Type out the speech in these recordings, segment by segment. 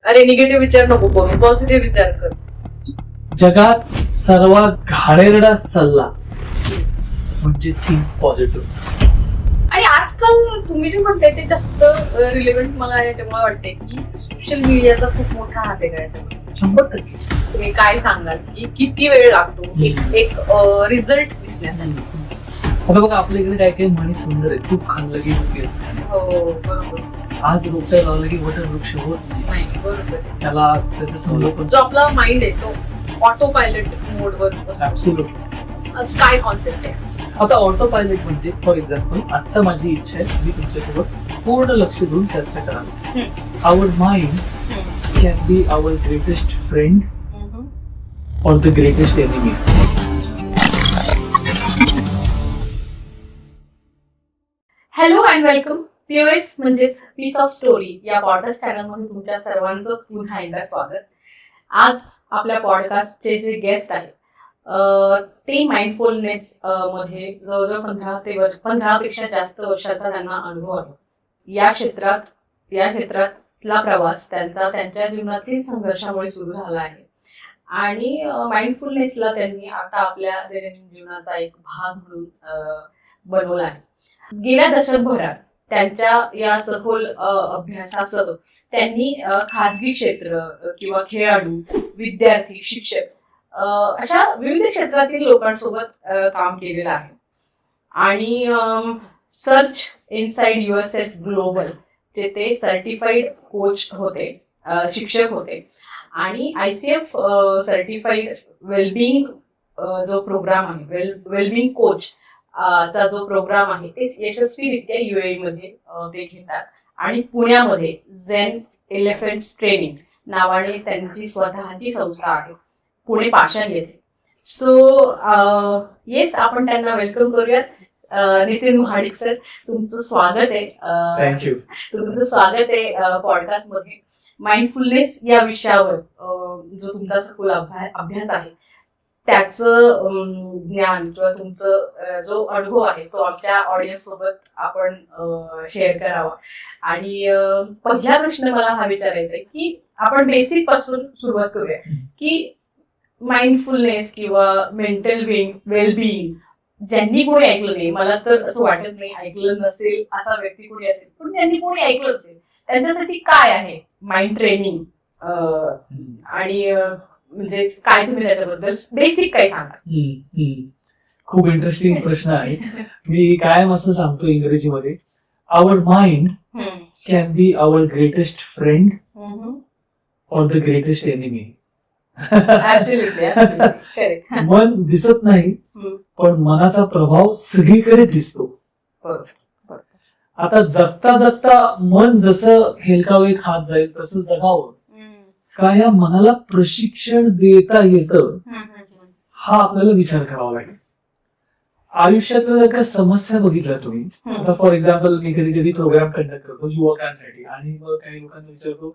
अरे निगेटिव्ह विचार नको करू, पॉझिटिव्ह विचार कर. जगात सर्वात घाणेरडा सल्ला म्हणजे थिंक पॉझिटिव्ह. आणि आजकाल तुम्ही जे म्हणताय ते जास्त रिलेव्हंट मला याच्यामुळे वाटते की सोशल मीडियाचा खूप मोठा हात आहे का याच्यामध्ये. 100%. तुम्ही काय सांगाल की किती वेळ लागतो एक रिझल्ट दिसण्यासाठी? आता बघा आपल्या इकडे काय काही म्हणी सुंदर आहे. तूप खाल्लं की दूध येतं. हो बरोबर. आज रोपट्या लावलं की वटर वृक्ष होत नाही. नाही बरोबर. त्याला त्याचं संगोपन जो आपला माइंड आहे तो ऑटो पायलट मोडवर असतो. ऍब्सोल्युटली. काय कॉन्सेप्ट आहे? आता ऑटो पायलट म्हणजे फॉर एक्झाम्पल आता माझी इच्छा आहे मी तुमच्यासोबत पूर्ण लक्ष देऊन चर्चा करावी. Our mind can be our greatest friend or the greatest enemy. Hello and welcome. POS म्हणजेच पीस ऑफ स्टोरी या पॉडकास्ट चॅनलमध्ये तुमच्या सर्वांचं पुन्हा एकदा स्वागत. आज आपल्या पॉडकास्टचे जे गेस्ट आहेत ते माइंडफुलनेस मध्ये जवळजवळ 15 पेक्षा जास्त वर्षाचा त्यांना अनुभव आहे. या क्षेत्रातला प्रवास त्यांच्या जीवनातील संघर्षामुळे सुरू झाला आहे आणि माइंडफुलनेसला त्यांनी आता आपल्या दैनंदिन जीवनाचा एक भाग म्हणून बनवला आहे. गेल्या दशकभरात त्यांच्या या सखोल अभ्यासासह त्यांनी खाजगी क्षेत्र किंवा खेळाडू, विद्यार्थी, शिक्षक अशा विविध क्षेत्रातील लोकांसोबत काम केलेलं आहे. आणि search inside your self global जे ते सर्टिफाईड कोच होते, शिक्षक होते. आणि ICF सर्टिफाईड वेलबिंग जो प्रोग्राम आहे, वेलबिंग कोच चा जो प्रोग्राम आहे ते यशस्वीरित्या UAE मध्ये ते घेतात. आणि पुण्यामध्ये झेन एलिफंट्स ट्रेनिंग नावाने त्यांची स्वतःची संस्था आहे, पुणे पाषाण येथे. सो येस, आपण त्यांना वेलकम करूयात. नितीन महाडिक सर, तुमचं स्वागत आहे. थँक्यू. तुमचं स्वागत आहे पॉडकास्ट मध्ये. माइंडफुलनेस या विषयावर जो तुमचा सखोल अभ्यास आहे त्याचं ज्ञान किंवा तुमचं जो अनुभव आहे तो आमच्या ऑडियन्स सोबत आपण शेअर करावा. आणि पहिला प्रश्न मला हा विचारायचा आहे की आपण बेसिक पासून सुरुवात करूया की माइंडफुलनेस किंवा मेंटल वेलबिंग ज्यांनी कोणी ऐकलं नाही, मला तर असं वाटत नाही ऐकलं नसेल असा व्यक्ती कोणी असेल, पण ज्यांनी कोणी ऐकलं असेल त्यांच्यासाठी काय आहे माइंड ट्रेनिंग आणि म्हणजे काय तुम्ही त्याच्याबद्दल बेसिक काय सांगा? खूप इंटरेस्टिंग प्रश्न आहे. मी कायम असं सांगतो इंग्रजीमध्ये, our mind can be our greatest friend or the greatest enemy. मन दिसत नाही पण मनाचा प्रभाव सगळीकडे दिसतो. आता जगता जगता मन जसं हेलकावे खात जाईल तसं जगावं का या मनाला प्रशिक्षण देता येतं हा आपल्याला विचार करावा लागेल. आयुष्यातल्या जर का समस्या बघितल्या तुम्ही, आता फॉर एक्झाम्पल मी कधी कधी प्रोग्राम कंडक्ट करतो युवकांसाठी आणि मग काही लोकांना विचारतो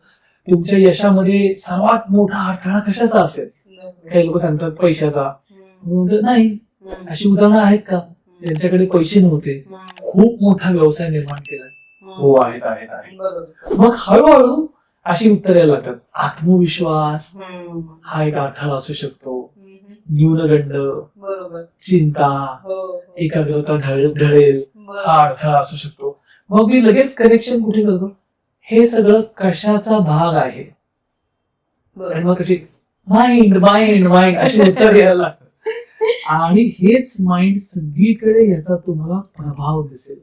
तुमच्या यशामध्ये सर्वात मोठा अडथळा कशाचा असेल? काही लोक सांगतात पैशाचा. नाही, अशी उदाहरणं आहेत का ज्यांच्याकडे पैसे नव्हते, खूप मोठा व्यवसाय निर्माण केला? हो, आहेत आहेत आहेत. मग हळूहळू अशी उत्तर यायला लागतात. आत्मविश्वास हा एक अडथळा असू शकतो, न्यूनगंड, चिंता, एकाग्रता ढळेल हा अडथळा असू शकतो. मग मी लगेच कनेक्शन कुठे करतो, हे सगळं कशाचा भाग आहे? आणि मग कशी माइंड माइंड माइंड अशी उत्तर यायला लागतात. आणि हेच माइंड सगळीकडे याचा तुम्हाला प्रभाव दिसेल.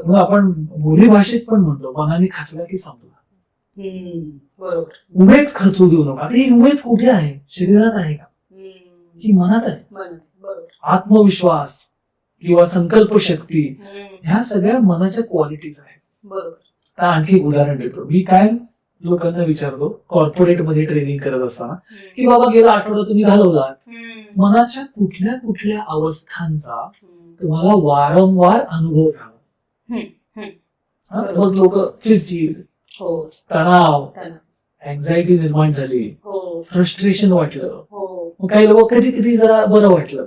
मग आपण बोली भाषेत पण म्हणतो मनाने खासला की संपला. उमेद खचू देऊ नका. ही उमेद कुठे आहे? शरीरात आहे का? ही मनात आहे. आत्मविश्वास किंवा संकल्प शक्ती ह्या सगळ्या मनाच्या क्वालिटीज आहेत. आता आणखी उदाहरण देतो. मी काय लोकांना विचारतो कॉर्पोरेट मध्ये ट्रेनिंग करत असताना की बाबा गेला आठवडा तुम्ही घालवलात, मनाच्या कुठल्या कुठल्या अवस्थांचा तुम्हाला वारंवार अनुभव झाला? मग लोक चिडचिड, तणाव, अँझायटी निर्माण झाली, फ्रस्ट्रेशन वाटलं, मग काही लोक कधी कधी जरा बरं वाटलं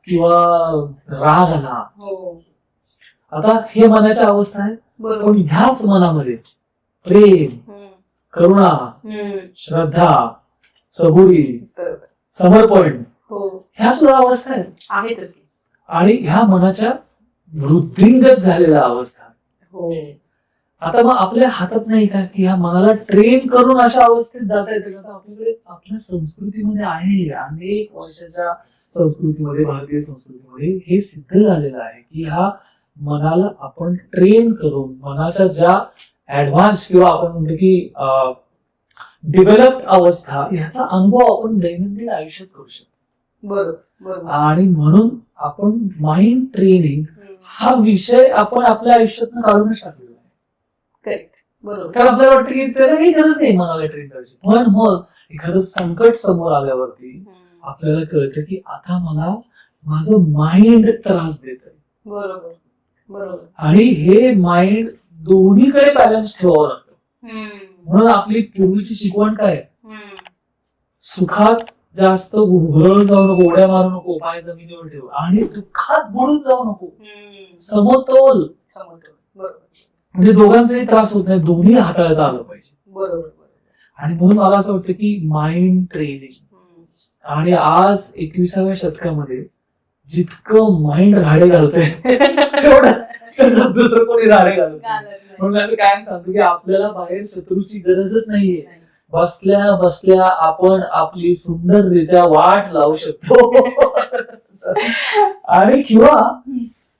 किंवा राग आला. आता हे मनाच्या अवस्था आहेत. पण ह्याच मनामध्ये प्रेम, करुणा, श्रद्धा, सबुरी, बरोबर. समर्पण, हो, ह्या सुद्धा अवस्था आहेत. आहेतच. आणि ह्या मनाच्या वृद्धिंगत झालेल्या अवस्था. हो, आता मग आपल्या हातात नाही का की ह्या मनाला ट्रेन करून अशा अवस्थेत जाता येते का? आपल्याकडे आपल्या संस्कृतीमध्ये आहे, अनेक वर्षाच्या संस्कृतीमध्ये, भारतीय संस्कृतीमध्ये हे सिद्ध झालेलं आहे की ह्या मनाला आपण ट्रेन करून मनाच्या ज्या ऍडव्हान्स किंवा आपण म्हणतो की डेव्हलप्ड अवस्था ह्याचा अनुभव आपण दैनंदिन आयुष्यात करू शकतो. बरोबर बरोबर. आणि म्हणून आपण माइंड ट्रेनिंग हा विषय आपण आपल्या आयुष्यातून काढूनच टाकलेला आहे. करेक्ट. बरोबर. कारण आपल्याला वाटतं की त्याला काही गरज नाही मनाला ट्रेन करायची. पण मग एखादं संकट समोर आल्यावरती आपल्याला कळतं की आता मला माझं माइंड त्रास देत आहे. बरोबर बरोबर. आणि हे माइंड दोन्हीकडे बॅलन्स ठेवावं लागतं. म्हणून आपली पूर्वीची शिकवण काय आहे? सुखात जास्त हुरळून जाऊ नको, उड्या मारू नको, पाय जमिनीवर ठेव, आणि दुःखात बुडून जाऊ नको, समतोल. बरोबर. म्हणजे दोघांचाही त्रास होत नाही, दोन्ही हाताळता आलं पाहिजे. बरोबर. आणि म्हणून मला असं वाटतं की माइंड ट्रेनिंग, आणि आज 21व्या शतकामध्ये जितकं माइंड राडे घालतंय तेवढं दुसरं कोणी राडे घालत नाही. म्हणून असं काय सांगतो की आपल्याला बाहेर शत्रूची गरजच नाहीये. बसल्या बसल्या आपण आपली सुंदररित्या वाट लावू शकतो आणि किंवा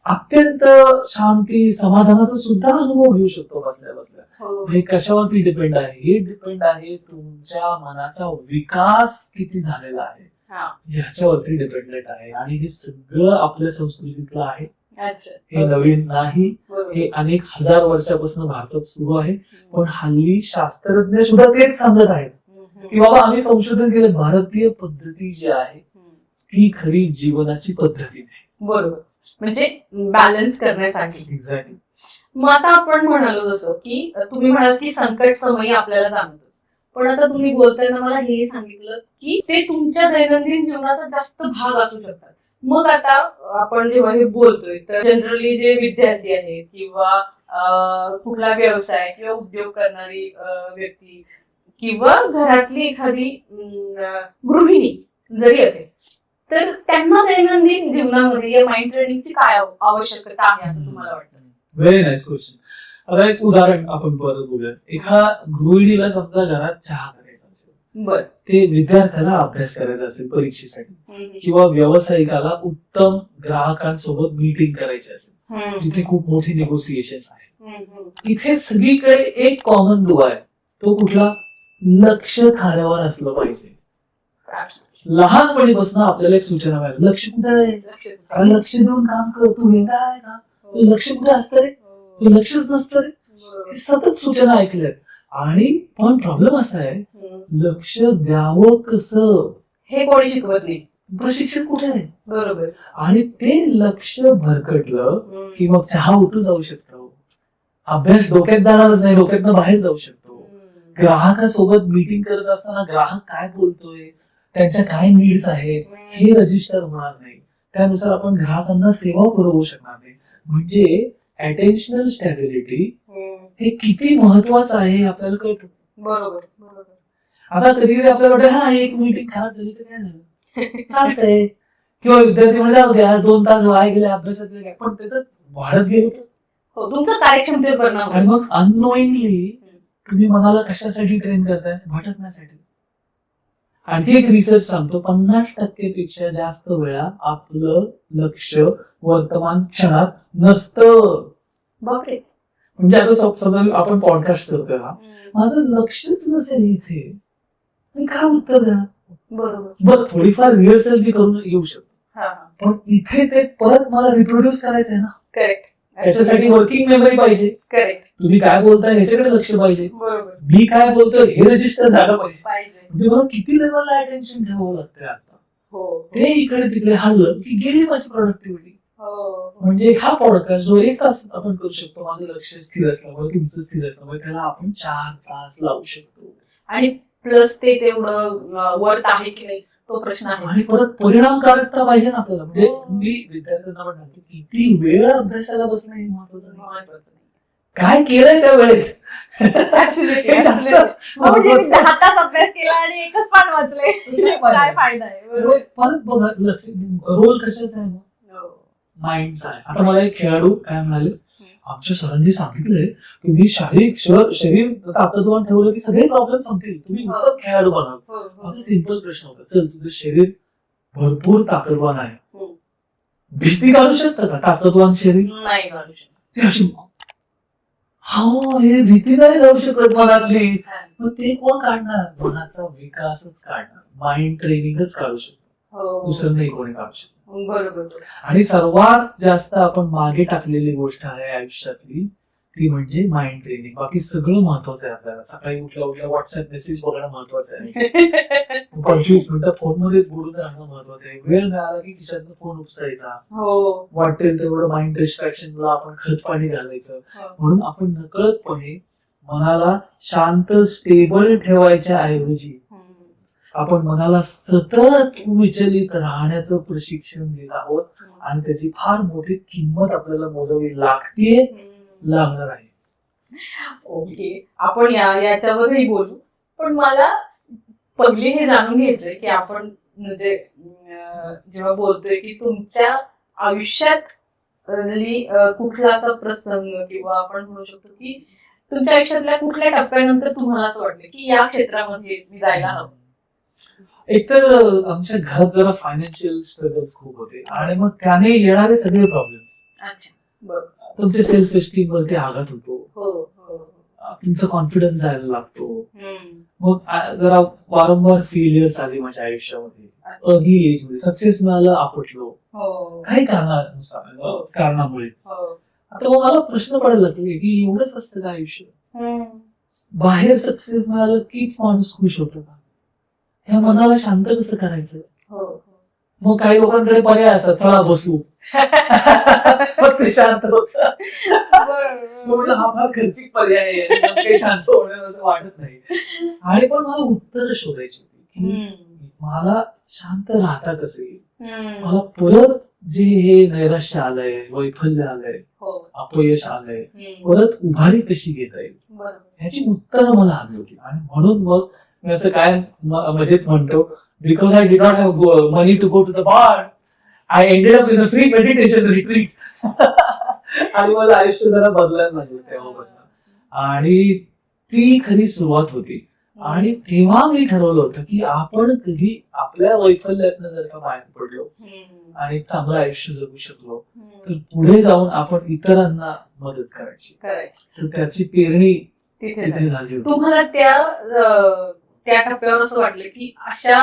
अत्यंत शांती समाधानाचा सुद्धा अनुभव घेऊ शकतो बसल्या बसल्या. हे कशावरती डिपेंड आहे? हे डिपेंड आहे तुमच्या मनाचा विकास किती झालेला आहे ह्याच्यावरती डिपेंडेंट आहे. आणि हे सगळं आपल्या संस्कृतीतलं आहे, हे नवीन नाही. हे अनेक हजार वर्षापासून भारतात सुरू आहे. पण हल्ली शास्त्रज्ञ सुद्धा तेच सांगत आहेत की बाबा आम्ही संशोधन केलं, भारतीय पद्धती जी आहे ती खरी जीवनाची पद्धती नाही. बरोबर. म्हणजे बॅलन्स करण्यासाठी. एक्झॅक्टली. मग आता आपण म्हणालो जसं की तुम्ही म्हणाल की संकट समयी आपल्याला जाणवतच, पण आता तुम्ही बोलताना मला हे सांगितलं की ते तुमच्या दैनंदिन जीवनाचा जास्त भाग असू शकतात. मग आता आपण जेव्हा हे बोलतोय तर जनरली जे विद्यार्थी आहेत किंवा कुठला व्यवसाय किंवा उद्योग करणारी व्यक्ती किंवा घरातली एखादी गृहिणी जरी असेल, तर त्यांना दैनंदिन जीवनामध्ये या माइंड ट्रेनिंगची काय आवश्यकता आहे असं तुम्हाला वाटतं? Very nice question. आता एक उदाहरण आपण परत बघूया. एका गृहिणीला समजा घरात चहा करायचा असेल, बर, ते विद्यार्थ्याला अभ्यास करायचा असेल परीक्षेसाठी, किंवा व्यावसायिकाला उत्तम ग्राहकांसोबत मीटिंग करायची असेल जिथे खूप मोठी निगोसिएशन आहे, इथे सगळीकडे एक कॉमन दुवा आहे. तो कुठला? लक्ष थाऱ्यावर असलं पाहिजे. लहानपणीपासून आपल्याला एक सूचना मिळाली, लक्ष कुठे आहे? अरे लक्ष देऊन काम कर, तू वेगळा आहे का? लक्ष कुठे असतं रे? लक्षच नसतं रे? हे सतत सूचना ऐकल्यात. आणि पण प्रॉब्लेम असा आहे, लक्ष द्यावं कसं हे कोणी शिकवत नाही. प्रशिक्षण कुठे आहे? बरोबर. आणि ते लक्ष भरकटलं की मग चहा उतू जाऊ शकतो, अभ्यास डोक्यात जाणारच नाही, डोक्यातनं बाहेर जाऊ शकतो. ग्राहकासोबत मीटिंग करत असताना ग्राहक काय बोलतोय, त्यांच्या काय नीड्स आहेत हे रजिस्टर होणार नाही. त्यानुसार आपण ग्राहकांना सेवा पुरवू शकणार नाही. म्हणजे अटेन्शनल स्टॅबिलिटी हे किती महत्वाचं आहे हे आपल्याला कळतं. बरोबर बरोबर. आता कधी कधी आपल्याला वाटतं हा एक मीटिंग खराब झाली तर काय झालं, चालतंय, किंवा विद्यार्थी म्हणजे जाऊ द्या 2 तास वाया गेले अभ्यासात, काय पण त्याचं वाढत गेलं हो, तुमचं कार्यक्षमतेवर परिणाम. आणि मग अननोईंगली तुम्ही मनाला कशासाठी ट्रेन करताय? भटकण्यासाठी. आणखी एक रिसर्च सांगतो, 50% पेक्षा जास्त वेळा आपलं लक्ष वर्तमान क्षणात नसतं. बापरे. म्हणजे आता समजा आपण पॉडकास्ट करतोय, हा माझं लक्षच नसेल इथे, मी काय उत्तर देणार? बरोबर. बरं, थोडीफार रिहर्सल बी करून येऊ शकतो, पण इथे ते परत मला रिप्रोड्यूस करायचंय ना. करेक्ट. त्याच्यासाठी वर्किंग मेमरी पाहिजे. करेक्ट. तुम्ही काय बोलताय ह्याच्याकडे लक्ष पाहिजे. बरोबर. मी काय बोलतोय हे रजिस्टर झालं पाहिजे. म्हणजे मला किती लेवलला अटेन्शन ठेवावं लागतंय आता. हो. ते इकडे तिकडे हल्लं की गेली माझी प्रोडक्टिव्हिटी. म्हणजे हा पॉडकास्ट जो 1 तास आपण करू शकतो, माझं लक्ष स्थिर असल्यामुळे, तुमचं स्थिर असल्यामुळे, त्याला आपण 4 तास लावू शकतो. आणि प्लस ते तेवढं वर्थ आहे की नाही तो प्रश्न आहे. आणि परत परिणामकारकता पाहिजे ना आपल्याला. म्हणजे मी विद्यार्थ्यांना पण सांगतो, किती वेळ अभ्यासाला बसणं हे महत्वाचं नाही. काय केलंय त्या वेळेत Absolutely, हे जास्त absolutely. म्हणजे मी महत्वाचं. 10 तास अभ्यास केला आणि एकच पान वाचले. काय फायदा आहे? बरोबर. परत बघा लक्ष रोल कशाचा आहे हो. माइंडचा आहे. आता मला एक खेळाडू काय म्हणाले, आमच्या सरांनी सांगितलंय तुम्ही शरीर ताकदवान ठेवलं की सगळे प्रॉब्लेम संपतील, तुम्ही उत्तम खेळाडू बनाल. हो, हो. माझा सिंपल प्रश्न होता, चल तुझं शरीर भरपूर ताकदवान आहे, हो. भीती काढू शकतं का ताकदवान शरीर? नाही काढू शकत. ते अशी हो हे भीती नाही जाऊ शकत मनातली, मग ते कोण काढणार? मनाचा विकासच काढणार, माइंड ट्रेनिंगच काढू शकतो, हो. दुसरं नाही कोणी काढू शकत. बरोबर. आणि सर्वात जास्त आपण मागे टाकलेली गोष्ट आहे आयुष्यातली ती म्हणजे माइंड ट्रेनिंग. बाकी सगळं महत्वाचं आहे आपल्याला. सकाळी उठल्या उठल्या व्हॉट्सअप मेसेज बघणं महत्वाचं आहे, 25 मिनिटं फोन मध्येच बुडून राहणं महत्वाचं आहे, वेळ मिळाला की खिशातनं फोन उपसायचा, हो. वाटेल तेवढं माइंड डिस्ट्रॅक्शनला आपण खत पाणी घालायचं. म्हणून आपण नकळतपणे मनाला शांत स्टेबल ठेवायच्या ऐवजी आपण मनाला सतत विचलित राहण्याचं प्रशिक्षण घेत आहोत आणि त्याची फार मोठी किंमत आपल्याला मोजावी लागणार आहे. ओके, आपण याच्यावरही बोलू, पण मला पहिले हे जाणून घ्यायचंय की आपण म्हणजे जेव्हा बोलतोय की तुमच्या आयुष्यात कुठला असा प्रसंग किंवा आपण म्हणू शकतो की तुमच्या आयुष्यातल्या कुठल्या टप्प्यानंतर तुम्हाला असं वाटलं की या क्षेत्रामध्ये मी जायला हवं? एकतर आमच्या घरात जरा फायनान्शियल स्ट्रगल्स खूप होते आणि मग त्याने येणारे सगळे प्रॉब्लेम्स, अच्छा, बरोबर. तुमच्या सेल्फ एस्टीम वरती आघात होतो, हो, हो. तुमचा कॉन्फिडन्स जायला लागतो. हम्म. मग जरा वारंवार फेलियर्स आले माझ्या आयुष्यामध्ये, अच्छा. अर्ली एज मध्ये सक्सेस मिळालं आपटलो हो, काही कारणामुळे. हो. आता मग मला प्रश्न पडायला लागले की एवढंच असतं का आयुष्य? हम्म. बाहेर सक्सेस मिळालं कीच माणूस खुश होतो का? ह्या मनाला शांत कसं करायचं? हो. मग काही लोकांकडे पर्याय असतात, चला बसू मग ते शांत होत. म्हटलं हा फार खर्चिक पर्याय आहे आणि मग काही शांत होणं असं वाटत नाही. आणि पण मला उत्तर शोधायची होती की मला शांत राहता कसं येईल, मला परत जे हे नैराश्य आलंय, वैफल्य आलंय, अपयश आलंय, परत उभारी कशी घेता येईल, ह्याची उत्तरं मला हवी होती. आणि म्हणून मग मी असं काय मजेत म्हणतो, because I did not have money to go to the bar, I ended up in a free meditation retreat. आणि माझं आयुष्य जरा बदलायला लागलं तेव्हापासून. आणि ती खरी सुरुवात होती. आणि तेव्हा मी ठरवलं होतं की आपण कधी आपल्या वैफल्यातनं जर का बाहेर पडलो आणि चांगलं आयुष्य जगू शकलो तर पुढे जाऊन आपण इतरांना मदत करायची. तर त्याची पेरणी तिथे झाली होती. तुम्हाला त्या टप्प्यावर असं वाटलं की अशा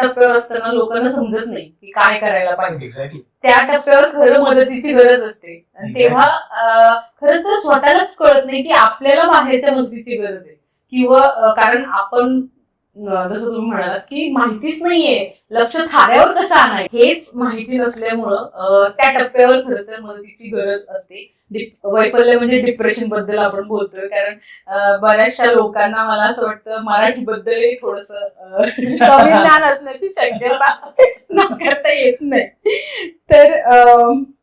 टप्प्यावर असताना लोकांना समजत नाही की काय करायला पाहिजे. एक्झॅक्टली. त्या टप्प्यावर खरं मदतीची गरज असते. तेव्हा खरं तर स्वतःलाच कळत नाही की आपल्याला बाहेरच्या मदतीची गरज आहे. किंवा कारण आपण जसं तुम्ही म्हणालात की माहितीच नाहीये लक्ष थाऱ्यावर कसं आणायचं हेच माहिती नसल्यामुळं त्या टप्प्यावर खरं तर मदतीची गरज असते. वैफल्य म्हणजे डिप्रेशन बद्दल आपण बोलतोय, कारण बऱ्याचशा लोकांना मला असं वाटतं मराठीबद्दलही थोडस कमी ज्ञान असण्याची शक्यता नाकारता येत नाही. तर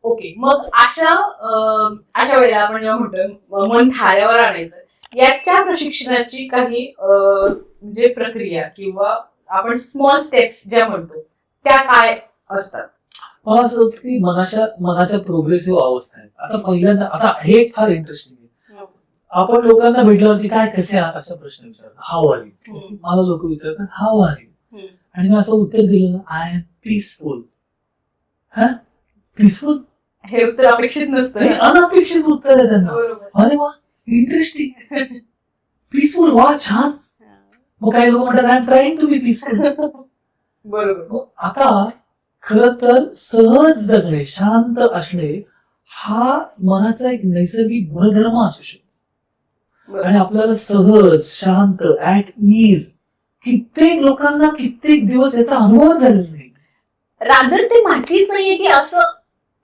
ओके, मग अशा वेळेला आपण जेव्हा म्हणतोय मन थाऱ्यावर आणायचं, याच्या प्रशिक्षणाची काही म्हणजे प्रक्रिया किंवा आपण स्मॉल स्टेप्स ज्या म्हणतो त्या काय असतात? मला असं होतं की मनाच्या प्रोग्रेसिव्ह अवस्था आहेत. आता पहिल्यांदा आता हे फार इंटरेस्टिंग आहे, आपण लोकांना भेटल्यावरती काय कसे आहात असा प्रश्न विचारतात, हाऊ आर यू. मला लोक विचारतात हाऊ आर यू, आणि मी असं उत्तर दिलं आय एम पीसफुल. हा पीसफुल हे उत्तर अपेक्षित नसतं, अनपेक्षित उत्तर आहे त्यांना. अरे वा इंटरेस्टिंग, पीसफुल, वा छान. मग काही लोक म्हणतात I am trying to be peaceful. बरोबर. आता खर तर सहज जगणे, शांत असणे हा मनाचा एक नैसर्गिक गुणधर्म असू शकतो. आणि आपल्याला सहज शांत ऍट इज कित्येक लोकांना कित्येक दिवस याचा अनुभव झालेला नाही. रादर ते माहितीच नाहीये की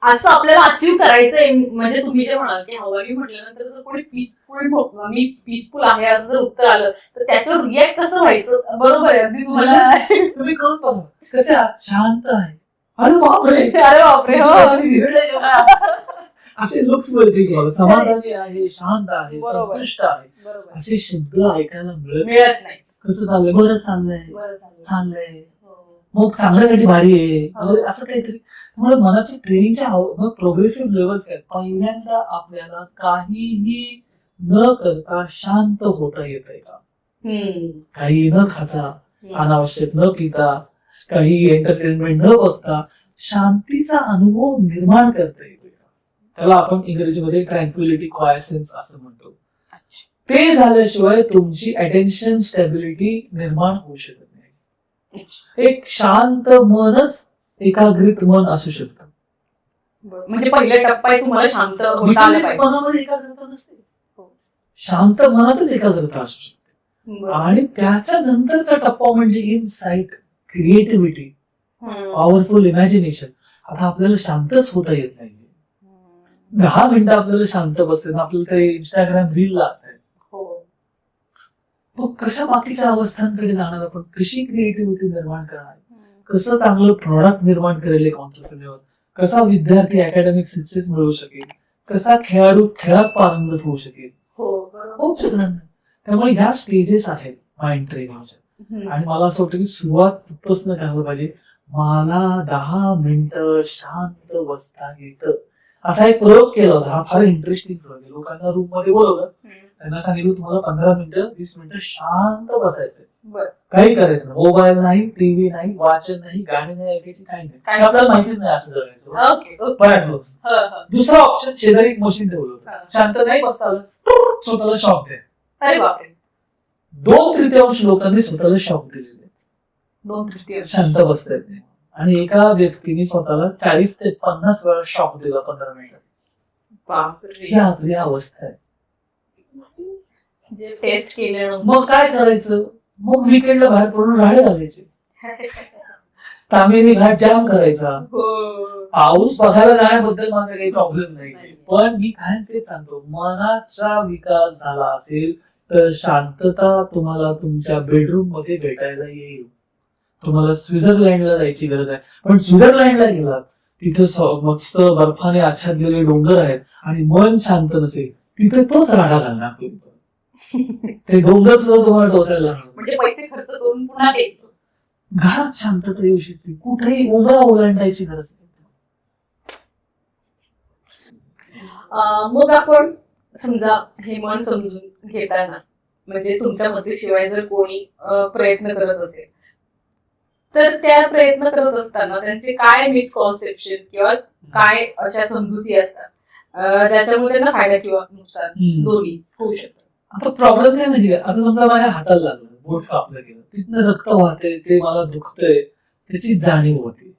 असं आपल्याला अचीव्ह करायचंय. म्हणजे तुम्ही जे म्हणाल की हाऊ आर यू म्हटल्यानंतर जर कोणी पीसफुल, मी पीसफुल आहे असं जर उत्तर आलं तर त्याच्यावर रिॲक्ट कसं व्हायचं? बरोबर आहे अगदी. तुम्हाला तुम्ही करून बघा कसे शांत आहे. अरे बापरे, अरे बापरे, असे लुक्स मिळतील तुम्हाला. समाधानी आहे, शांत आहे, बरोबर. संतुष्ट आहे, बरोबर. असे शब्द ऐकायला मिळत मिळत नाही. कसं चाललंय, बरं चाललंय, बरं झालं. चाललंय, हो. मग सांगण्यासाठी भारी आहे हो. वगैरे असं काहीतरी. त्यामुळे मनाची ट्रेनिंगच्या मग प्रोग्रेसिव्ह लेवल्स आहेत. पहिल्यांदा आपल्याला काहीही न करता शांत होता येतंय का, काही न खाता, अनावश्यक न पिता, काही एंटरटेनमेंट न बघता शांतीचा अनुभव निर्माण करता येतोय का, त्याला आपण इंग्रजीमध्ये ट्रँक्विलिटी क्वायसेन्स असं म्हणतो. ते झाल्याशिवाय तुमची अटेन्शन स्टॅबिलिटी निर्माण होऊ शकत नाही. एक शांत मनच एकाग्रित मन असू शकतं. म्हणजे पहिला टप्पा आहे तुम्हाला शांत होता आलं विचलित पाहिजे. मनामध्ये एकाग्रता नसते, हो. शांत मनातच एकाग्रता असू शकते. बरं. आणि त्याच्या नंतरचा टप्पा म्हणजे इनसाइट, क्रिएटिव्हिटी, हम्म. Powerful imagination. आता आपल्याला शांतच होता येत नाही. 10 मिनिटं आपल्याला शांत बसते, आपल्याला ते इंस्टाग्राम रील लागतंय. हो. मग कशा बाकीच्या अवस्थांकडे जाणार आपण, कशी क्रिएटिव्हिटी निर्माण करणार, कसं चांगलं प्रॉडक्ट निर्माण करेल एक ऑन्टरप्रेन्युअर, कसा विद्यार्थी अकॅडमिक सक्सेस मिळवू शकेल, कसा खेळाडू खेळात पारंगत होऊ शकेल, हो. बरोबर. होऊ शकणार नाही. त्यामुळे ह्या स्टेजेस आहेत माइंड ट्रेनिंगच्या. आणि मला असं वाटतं की सुरुवात तिथपासून करायला पाहिजे. मला 10 मिनिटं शांत बसता येतं. असा एक प्रयोग केला होता, हा फार इंटरेस्टिंग प्रयोग आहे. लोकांना रूम मध्ये बोलवलं, त्यांना सांगितलं तुम्हाला 15 मिनिटं 20 मिनिटं शांत बसायचंय, बरं. काही करायचं नाही, मोबाईल नाही, टीव्ही नाही, वाचन नाही, गाणी नाही ऐकायची, काही नाही. काही आपल्याला माहितीच नाही असं करायचं. ओके. ओके. बऱ्याच लोक. हं, हं. दुसरा ऑप्शन, शेजारी एक मशीन ठेवलं होतं, हा. शांत नाही बसता आलं, स्वतःला शॉक द्या. अरे बापरे. 2/3 लोकांनी स्वतःला शॉक दिलेले, 2/3 शांत बसता येत नाही. आणि एका व्यक्तीने स्वतःला 40 ते 50 वेळा शॉक दिला 15 मिनिटात. बापरे. ही आपली अवस्था आहे. जे टेस्ट केले मग काय करायचं, मग विकेंडला बाहेर पडून राडे घालायचे, तामिनी घाट जाम करायचा. हो. पाऊस बघायला जाण्याबद्दल माझा काही प्रॉब्लेम नाही, पण मी काय तेच सांगतो, मनाचा विकास झाला असेल तर शांतता तुम्हाला तुमच्या बेडरूम मध्ये भेटायला येईल. तुम्हाला स्वित्झर्लंडला जायची गरज आहे, पण स्वित्झर्लंडला गेलात तिथं मस्त बर्फाने आच्छादलेले डोंगर आहेत आणि मन शांत नसेल, तिथे तोच राडा घालणार तुम्ही. ते डोंगर सुद्धा तुम्हाला टोचायला लागणार. म्हणजे पैसे खर्च करून पुन्हा द्यायचं. घरात शांतता येऊ शकते, कुठेही उमरा ओलांडायची गरज नाही. मग आपण समजा हे मन समजून घेताना, म्हणजे तुमच्या मदतीशिवाय जर कोणी प्रयत्न करत असेल, तर त्या प्रयत्न करत असताना त्यांचे काय मिसकॉन्सेप्शन किंवा काय अशा समजुती असतात ज्याच्यामुळे त्यांना फायदा किंवा नुकसान दोन्ही होऊ शकतं. आता प्रॉब्लेम काय माहिती, आता समजा माझ्या हाताला लागलं, बोट कापलं गेलं, तिथनं रक्त वाहतंय, ते मला दुखतंय, त्याची जाणीव होती,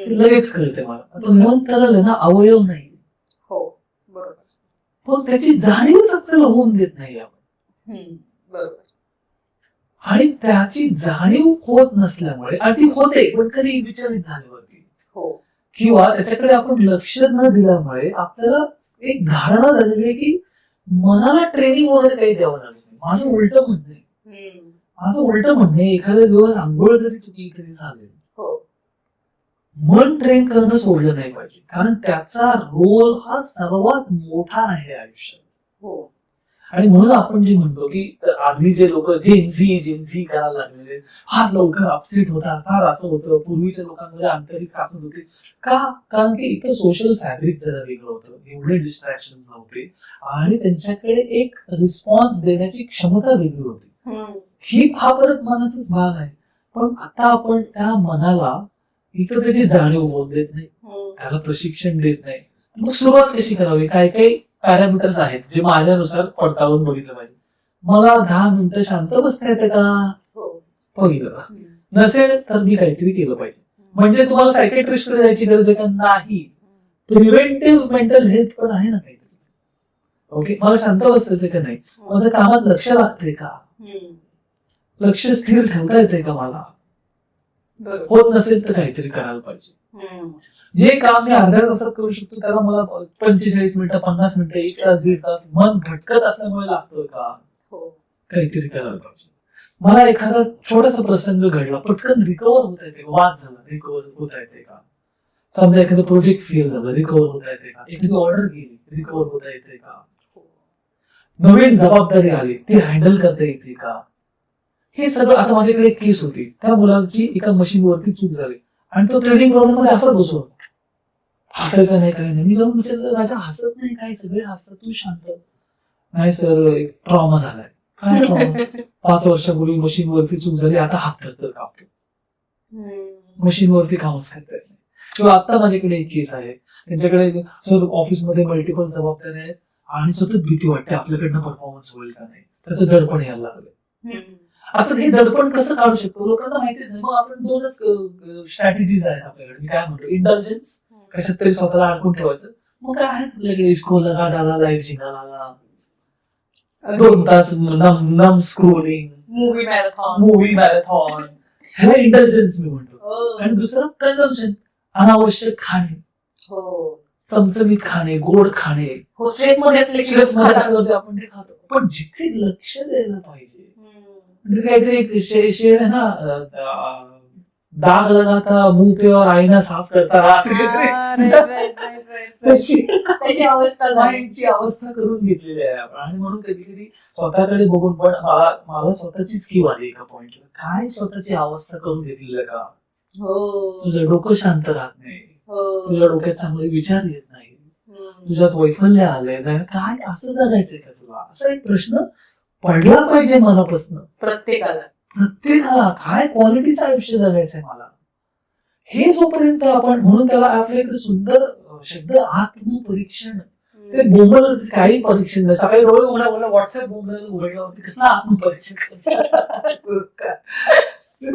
ते लगेच कळते मला. आता मन तरल आहे ना, अवयव नाही. हो. बरोबर. पण त्याची जाणीवच आपल्याला होऊन देत नाही आपण. बरोबर. आणि त्याची जाणीव होत नसल्यामुळे, आणि ती होते पण कधी विचलित झाल्यावरती, हो. किंवा त्याच्याकडे आपण लक्ष न दिल्यामुळे आपल्याला एक धारणा झालेली आहे की मनाला ट्रेनिंग वगैरे काही द्यावं लागत नाही. माझं उलट म्हणणे एखाद्या दिवस आंघोळ जरी चुकली तरी चालेल, हो. मन ट्रेन करणं सोडलं नाही पाहिजे, कारण त्याचा रोल हा सर्वात मोठा आहे आयुष्यात. हो. आणि म्हणून आपण जे म्हणतो की आधी जे लोक जेन्झी करायला लागलेले, फार लवकर अपसेट होता, फार असं होतं, पूर्वीच्या लोकांमध्ये आंतरिक ताकद होती का, कारण की इथं सोशल फॅब्रिक जरा वेगळं होतं, एवढे डिस्ट्रॅक्शन नव्हते आणि त्यांच्याकडे एक रिस्पॉन्स देण्याची क्षमता वेगळी होती. ही हा परत मनाचाच भाग आहे. पण आता आपण त्या मनाला इथं त्याची जाणीव होऊन देत नाही, त्याला प्रशिक्षण देत नाही. मग सुरुवात कशी करावी, काय काही पॅरामीटर्स आहेत जे माझ्यानुसार पडताळून बघितलं पाहिजे. मला 10 मिनिटं शांत बसता येते का, पहिलं. नसेल तर मी काहीतरी केलं पाहिजे. म्हणजे तुम्हाला सायकेट्रिस्टकडे जायची गरज आहे का, नाही. प्रिव्हेंटिव्ह मेंटल हेल्थ पण आहे ना काहीतरी. ओके, मला शांत बसता येते का नाही, माझं कामात लक्ष लागतंय का, लक्ष स्थिर ठेवता येते का मला, होत नसेल तर काहीतरी करायला पाहिजे. जे काम मी अर्ध्या तासात करू शकतो त्याला मला 45 मिनिटं, 50 मिनिटं, 1 तास, 1.5 तास मन भटकत असल्यामुळे लागतोय का, काहीतरी करायला पाहिजे. मला एखादा छोटासा प्रसंग घडला, पटकन रिकवर होता येते, वाद झाला, रिकवर होता येते का, समजा एखादं प्रोजेक्ट फेल झालं, रिकव्हर होता येते का? एखादी ऑर्डर गेली, रिकव्हर होता येते का? नवीन जबाबदारी आली, ती हँडल करता येते का? हे सगळं. आता माझ्याकडे एक केस होती, त्या मुलाची एका मशीनवरती चूक झाली आणि तो ट्रेनिंग प्रोग्राम मध्ये असाच बसवला, हसायचं नाही, काही नाही. मी जाऊन विचारलं, राजा हसत नाही, काय सगळे हसतात, तू शांत. नाही सर, एक ट्रॉमा झालाय. काय ट्रॉमा? 5 वर्षापूर्वी मशीनवरती चूक झाली, आता हात धरतर कापतो, मशीनवरती कामच करता येत नाही. किंवा आता माझ्याकडे एक केस आहे, त्यांच्याकडे सर ऑफिसमध्ये मल्टिपल जबाबदाऱ्या आहेत आणि सतत भीती वाटते आपल्याकडनं परफॉर्मन्स होईल का नाही, त्याचं दडपण यायला लागलं. आता हे दडपण कसं काढू शकतो लोकांना माहितीच नाही. मग आपण 2च स्ट्रॅटेजीज आहेत आपल्याकडे. मी काय म्हणतो, इंटेलिजन्स, कशात तरी स्वतःला अडकून ठेवायचं. मग काय आहे आपल्याकडे, इसको लगा डाला लाईव्ह जिंगाला, 2 तास नम स्क्रोलिंग, मूवी मॅरेथॉन, ह्याला इंटेलिजन्स मी म्हणतो. आणि दुसरं कन्झम्पशन, अनावश्यक खाणे, चमचमीत खाणे, गोड खाणे. स्ट्रेस मध्ये असले आपण ते खातो, पण जिथे लक्ष द्यायला पाहिजे, म्हणजे काहीतरी एक शेर आहे ना, दाग लगाता मुंह पे और आईना साफ करता, तशी अवस्था माइंडची अवस्था करून घेतलेली आहे आपण. आणि म्हणून कधी कधी स्वतःकडे बघून पण मला स्वतःचीच कीव आली एका पॉइंटला, काय स्वतःची अवस्था करून घेतलेलं का? तुझं डोकं शांत राहत नाही, तुझ्या डोक्यात चांगले विचार येत नाही, तुझ्यात वैफल्य आलंय, काय असं जगायचंय का तुला? असा एक प्रश्न पडला पाहिजे मनापासून प्रत्येकाला. काय क्वालिटीचं आयुष्य जगायचंय मला, हे जोपर्यंत आपण, म्हणून त्याला आपल्याकडे सुंदर शब्द आत्मपरीक्षण. ते बोंबल काही परीक्षण नाही. सकाळी डोळे उघडा व्हॉट्सअप बोंबल उघडल्यावरती कसं आत्मपरीक्षण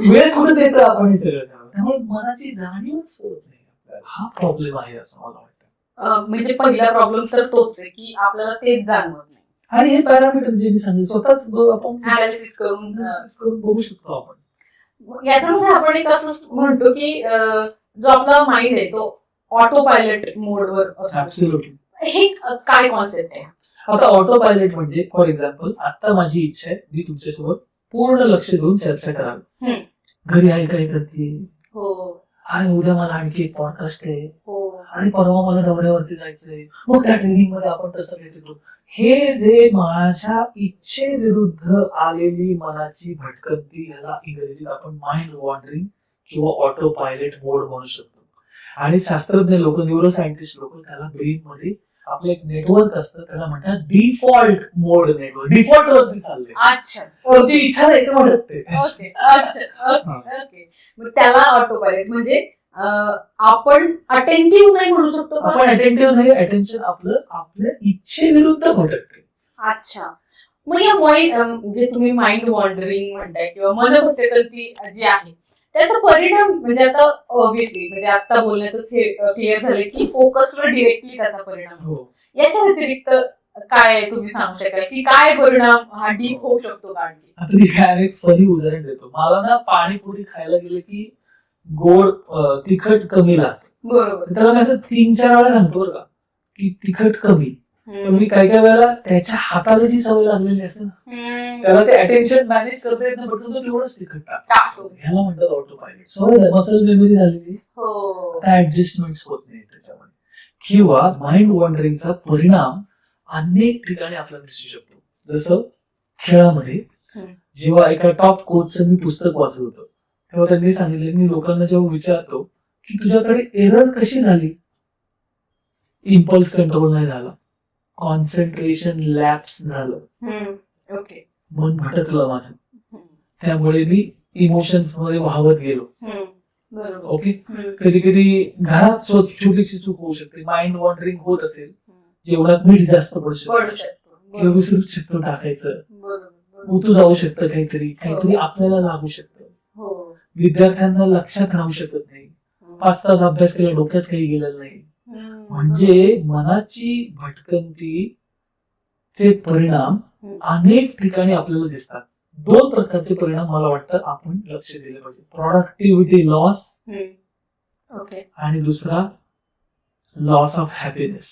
वेळ कुठे देतो आपण हे सगळं. त्यामुळे मनाची जाणीवच होत नाही. हा प्रॉब्लेम आहे असं मला वाटतं. म्हणजे पहिला प्रॉब्लेम तर तोच आहे की आपल्याला तेच जाणवत नाही. आणि हे पॅरामीटर जे मी सांगितलं स्वतःच आपण अनालिसिस करून बघू शकतो आपण. याच्यामध्ये आपण एक असं म्हणतो की जो आपला माइंड आहे तो ऑटो पायलट मोडवर असतो. हे काय कॉन्सेप्ट आहे? आता ऑटो पायलट म्हणजे, फॉर एक्झाम्पल, आता माझी इच्छा आहे मी तुमच्यासोबत पूर्ण लक्ष देऊन चर्चा करावी. घरी आई काय करते, आणि उद्या मला आणखी एक पॉडकास्ट आहे, आणि परवा मला दौऱ्यावरती जायचंय, मग त्या ट्रेनिंग मध्ये आपण तसं काही करू. हे जे माझ्या इच्छेविरुद्ध आलेली मनाची भटकंती, याला इंग्रजीत आपण माइंड वॉन्डरिंग किंवा ऑटो पायलट मोड म्हणू शकतो. आणि शास्त्रज्ञ लोक, न्यूरो सायंटिस्ट लोक, त्याला ब्रेन मध्ये आपलं एक नेटवर्क असतं, त्याला म्हणतात डिफॉल्ट मोड नेटवर्क. डिफॉल्ट वरती चाललंय. ती इच्छा नाही म्हणत ते. मग त्याला ऑटो पायलट म्हणजे आपण अटेंटिव्ह नाही म्हणू शकतो. आपण अटेंटिव्ह नाही, अटेन्शन आपलं आपल्या इच्छेविरुद्ध भटकते. अच्छा. मग या जे तुम्ही माइंड वॉन्डरिंग म्हणताय किंवा मन भटकंती जी आहे, त्याचा परिणाम म्हणजे आता ऑब्व्हियसली म्हणजे आता बोलण्यातच हे क्लिअर झाले की फोकसवर डिरेक्टली त्याचा परिणाम होतो. याच्या व्यतिरिक्त काय तुम्ही सांगू शकाल की काय परिणाम हा डीप होऊ शकतो? काढली आता मी काय एक फनी उदाहरण देतो. मला ना पाणीपुरी खायला गेलं की गोड तिखट कमी लागतं. बरोबर. त्याला मी असं 3-4 वेळा सांगतो बरं का की तिखट कमी. पण मी काही वेळेला त्याच्या हाताला जी सवय लागलेली असते ना, त्याला ते अटेन्शन मॅनेज करता येत नाही, पण तो तेवढंच तिखट टाकतो. ह्याला म्हणतात ऑटो पायलट. सवय, मसल मेमरी झालेली, त्या ऍडजस्टमेंट होत नाही त्याच्यामध्ये. किंवा माइंड वॉन्डरिंगचा परिणाम अनेक ठिकाणी आपल्याला दिसू शकतो. जसं खेळामध्ये, जेव्हा एका टॉप कोचचं मी पुस्तक वाचलं होतं, तेव्हा त्यांनी सांगितलं, मी लोकांना जेव्हा विचारतो की तुझ्याकडे एरर कशी झाली, इम्पल्स कंट्रोल नाही झाला, कॉन्सन्ट्रेशन लॅप्स झालं, मन भटकलं माझं, त्यामुळे मी इमोशन्स मध्ये वाहवत गेलो. ओके. कधी कधी घरात छोटीशी चूक होऊ शकते, माइंड वॉन्डरिंग होत असेल, जेवणात मीठ जास्त पडू शकतो, विसरू शकतो टाकायचं, उतू जाऊ शकतं, काहीतरी आपल्याला लागू शकतं. विद्यार्थ्यांना लक्षात राहू शकत नाही, 5 तास अभ्यास केला, डोक्यात काही गेलेलं नाही. म्हणजे मनाची भटकंतीचे परिणाम अनेक ठिकाणी आपल्याला दिसतात. 2 प्रकारचे परिणाम मला वाटतं आपण लक्ष दिले पाहिजे. प्रोडक्टिव्हिटी लॉस, आणि दुसरा लॉस ऑफ हॅपीनेस.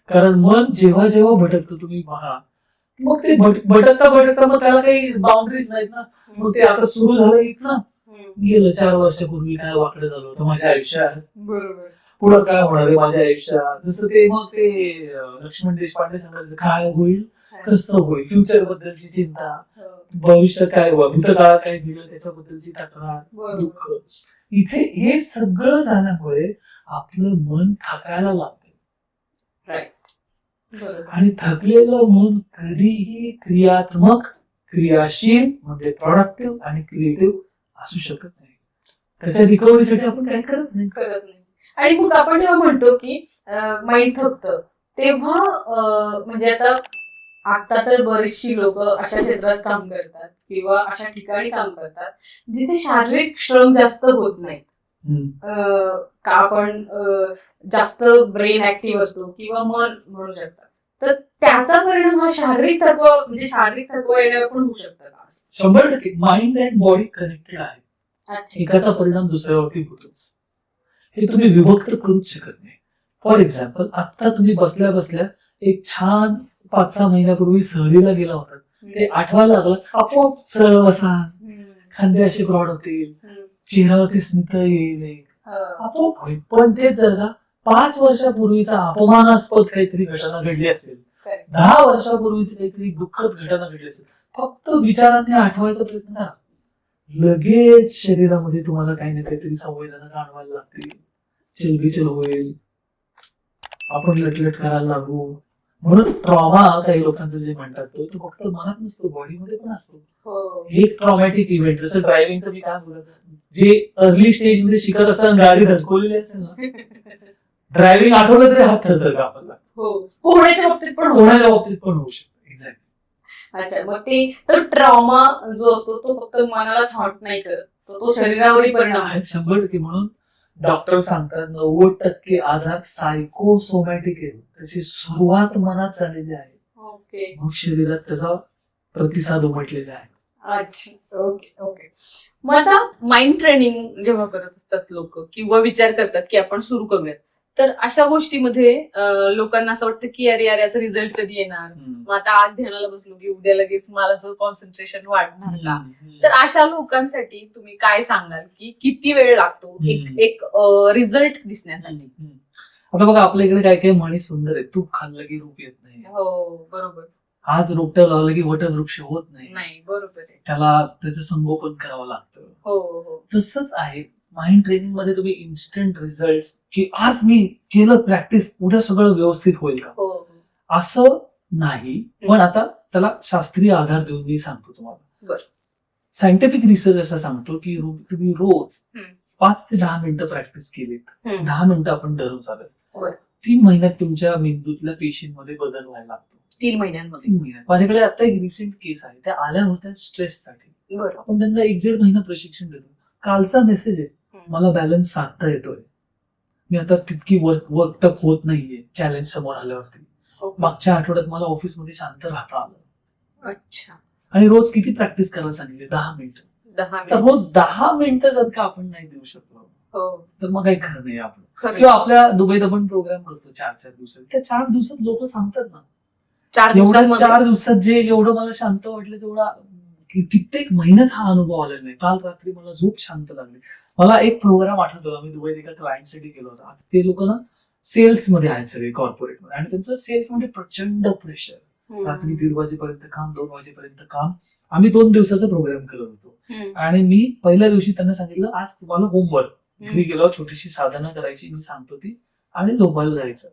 कारण मन जेव्हा जेव्हा भटकतं, तुम्ही बघा, मग ते भटकता मग त्याला काही बाउंड्रीज नाहीत ना. मग ते आता सुरू झालं इथं, गेलं 4 वर्षापूर्वी काय वाकडं झालं होतं माझ्या आयुष्यात, बरोबर. पुढं काय होणार आहे माझ्या आयुष्यात, जसं ते मग ते लक्ष्मण देशपांडे सांगायचं काय होईल कसं होईल, फ्युचर बद्दलची चिंता, भविष्य काय भूतकाळात काय दिलं त्याच्याबद्दलची तक्रार, दुःख. इथे हे सगळं झाल्यामुळे आपलं मन थकायला लागतं. बरोबर. आणि थकलेलं मन कधीही क्रियात्मक, क्रियाशील म्हणजे प्रोडक्टिव्ह आणि क्रिएटिव्ह असू शकत नाही. त्याच्या रिकव्हरीसाठी आपण काय करत नाही. आणि मग आपण जेव्हा म्हणतो की माइंड थकतं तेव्हा म्हणजे आता तर बरीचशी लोक अशा क्षेत्रात काम करतात किंवा अशा ठिकाणी काम करतात जिथे शारीरिक श्रम जास्त होत नाहीत. का आपण जास्त ब्रेन ऍक्टिव्ह असतो किंवा मन म्हणू शकतात, तर त्याचा परिणाम हा शारीरिक थकवा येण्यावर पण होऊ शकतो का? 100% माइंड अँड बॉडी कनेक्टेड आहे. एकाचा परिणाम दुसऱ्यावरती होतोच. हे तुम्ही विभक्त करूच शकत नाही. फॉर एक्झाम्पल, आता तुम्ही बसल्या बसल्या एक छान 5-6 महिन्यापूर्वी सहलीला गेला होता, ते आठवायला लागलं, आपोआप सरळ बसा, खांदे असे ब्रॉड होतील, चेहऱ्यावरती स्मित येईल, आपोआप होईल. पण तेच जर का 5 वर्षापूर्वीचा अपमानास्पद काहीतरी घटना घडली असेल, 10 वर्षापूर्वीची काहीतरी दुःखद घटना घडली असेल, फक्त विचारांनी आठवायचा प्रयत्न करा, लगेच शरीरामध्ये तुम्हाला काही ना काहीतरी संवेदना जाणवायला लागतील, चलबिचल होईल, आपण लटलट करायला लागू. म्हणून ट्रॉमा काही लोकांचं जे म्हणतात तो फक्त मनात नसतो, बॉडीमध्ये पण असतो. एक ट्रॉमॅटिक इव्हेंट, जसं ड्रायव्हिंगचं मी काय बोलत, जे अर्ली स्टेज मध्ये शिकत असताना गाडी धडकवलेली असेल ना, ड्रायव्हिंग आठवलं तरी हात थरथर कापायला. पोहण्याच्या बाबतीत पण होऊ शकतं. एक्झॅक्ट. अच्छा, मग ते तर ट्रॉमा जो असतो तो फक्त मनालाच हॉट नाही करत, तो शरीरावरही परिणाम आहे. 100%. म्हणून डॉक्टर सांगतात 90% आजार सायकोसोमॅटिक आहे. त्याची सुरुवात मनात झालेली आहे, मग शरीरात त्याचा प्रतिसाद उमटलेला आहे. अच्छा, ओके. मग आता माइंड ट्रेनिंग जेव्हा करत असतात लोक किंवा विचार करतात की आपण सुरू करूयात, तर अशा गोष्टीमध्ये लोकांना असं वाटतं की अरे याचा रिझल्ट कधी येणार, मग आता आज ध्यानाला बसलो की उद्या लगेच मला कॉन्सन्ट्रेशन वाढणार का? तर अशा लोकांसाठी तुम्ही काय सांगाल की किती वेळ लागतो एक रिझल्ट दिसण्यासाठी? आता बघा, आपल्या इकडे काय काय म्हणी सुंदर आहे, तूप खाल्लं की रूप येत नाही. हो, बरोबर. आज रोपटं लावलं की वटवृक्ष होत नाही. बरोबर आहे. त्याला त्याचं संगोपन करावं लागतं. हो. तसंच आहे माइंड ट्रेनिंग मध्ये. तुम्ही इन्स्टंट रिझल्ट की आज मी केलं प्रॅक्टिस उद्या सगळं व्यवस्थित होईल का, असं नाही. पण आता त्याला शास्त्रीय आधार देऊन मी सांगतो तुम्हाला. सायंटिफिक रिसर्च असं सांगतो की तुम्ही रोज 5 ते 10 मिनिटं प्रॅक्टिस केलीत, 10 मिनिटं आपण दररोज आलं, 3 महिन्यात तुमच्या मेंदूतल्या पेशींमध्ये बदल व्हायला लागतो. 3 महिन्यांमध्ये? 3 महिन्यात. माझ्याकडे आता एक रिसेंट केस आहे, त्या आल्या होत्या स्ट्रेससाठी. आपण त्यांना 1-1.5 महिना प्रशिक्षण देतो. कालचा मेसेज आहे, मला बॅलन्स साधता येतोय, मी आता तितकी वर्कटप होत नाहीये चॅलेंज समोर आल्यावरती. मागच्या आठवड्यात मला ऑफिसमध्ये शांत राहता आलं. अच्छा. आणि रोज किती प्रॅक्टिस करायला सांगितले? 10 मिनिटं. तर रोज 10 मिनिटं जर का आपण नाही देऊ शकलो तर मग काही खरं नाही आपलं. किंवा आपल्या दुबईत आपण प्रोग्राम करतो 4 दिवसात, त्या 4 दिवसात लोक सांगतात ना, 4 दिवसात जे एवढं मला शांत वाटलं तेवढा कित्येक महिन्यात हा अनुभव आला नाही. काल रात्री मला झोप शांत लागली. मला एक प्रोग्राम आठवतो, आम्ही दुबईत एका क्लायंटसाठी गेलो होतो. ते लोक ना सेल्स मध्ये आहेत सगळे, कॉर्पोरेट मध्ये, आणि त्यांचं सेल्स मध्ये प्रचंड प्रेशर. रात्री 1:30 वाजेपर्यंत काम, 2 वाजेपर्यंत काम. आम्ही 2 दिवसाचा प्रोग्राम करत होतो, आणि मी पहिल्या दिवशी त्यांना सांगितलं आज तुम्हाला होमवर्क, घरी गेल्यावर छोटीशी साधना करायची, मी सांगतो ती, आणि झोपायला जायचं.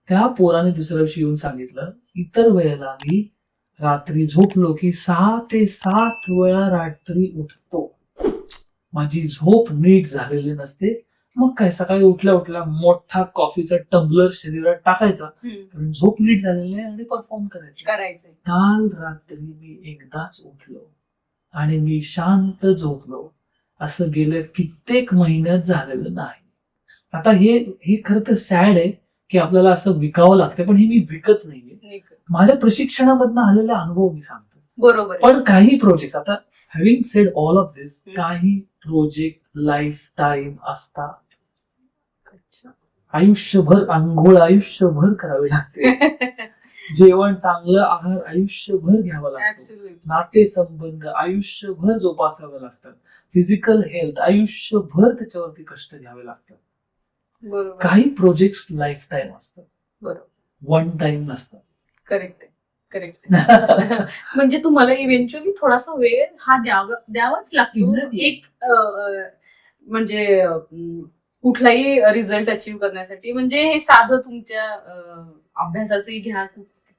त्या पोराने दुसऱ्या दिवशी येऊन सांगितलं, इतर वेळेला मी रात्री झोपलो की 6 ते 7 वेळा रात्री उठतो, माझी झोप नीट झालेली नसते. मग काय, सकाळी उठल्या उठल्या मोठा कॉफीचा टंबलर शरीरात टाकायचा, कारण झोप नीट झालेली नाही, आणि परफॉर्म करायचं. काल रात्री मी एकदाच उठलो आणि मी शांत झोपलो, असं गेल्या कित्येक महिन्यात झालेलं नाही. आता हे खरं तर सॅड आहे की आपल्याला असं विकावं लागतं, पण हे मी विकत नाहीये, माझ्या प्रशिक्षणामधनं आलेला अनुभव मी सांगतो. बरोबर. पण काही प्रोजेक्ट, आता हॅव्हिंग सेड ऑल ऑफ दिस, काही प्रोजेक्ट लाईफ टाईम असतात. आयुष्यभर आंघोळ आयुष्यभर करावी लागते. जेवण चांगलं, आहार आयुष्यभर घ्यावं लागतं. Absolutely. नातेसंबंध आयुष्यभर जोपासावे लागतात. फिजिकल हेल्थ आयुष्यभर त्याच्यावरती कष्ट घ्यावे लागतात. बरोबर. काही प्रोजेक्ट लाईफ टाईम असतात, बरोबर. वन टाइम नसतात. करेक्ट आहे. करेक्ट. म्हणजे तुम्हाला इव्हेंच्युअली थोडासा वेळ हा द्यावाच लागतो. Exactly. एक म्हणजे कुठलाही रिझल्ट अचीव्ह करण्यासाठी. म्हणजे हे साधं तुमच्या अभ्यासाचंही घ्या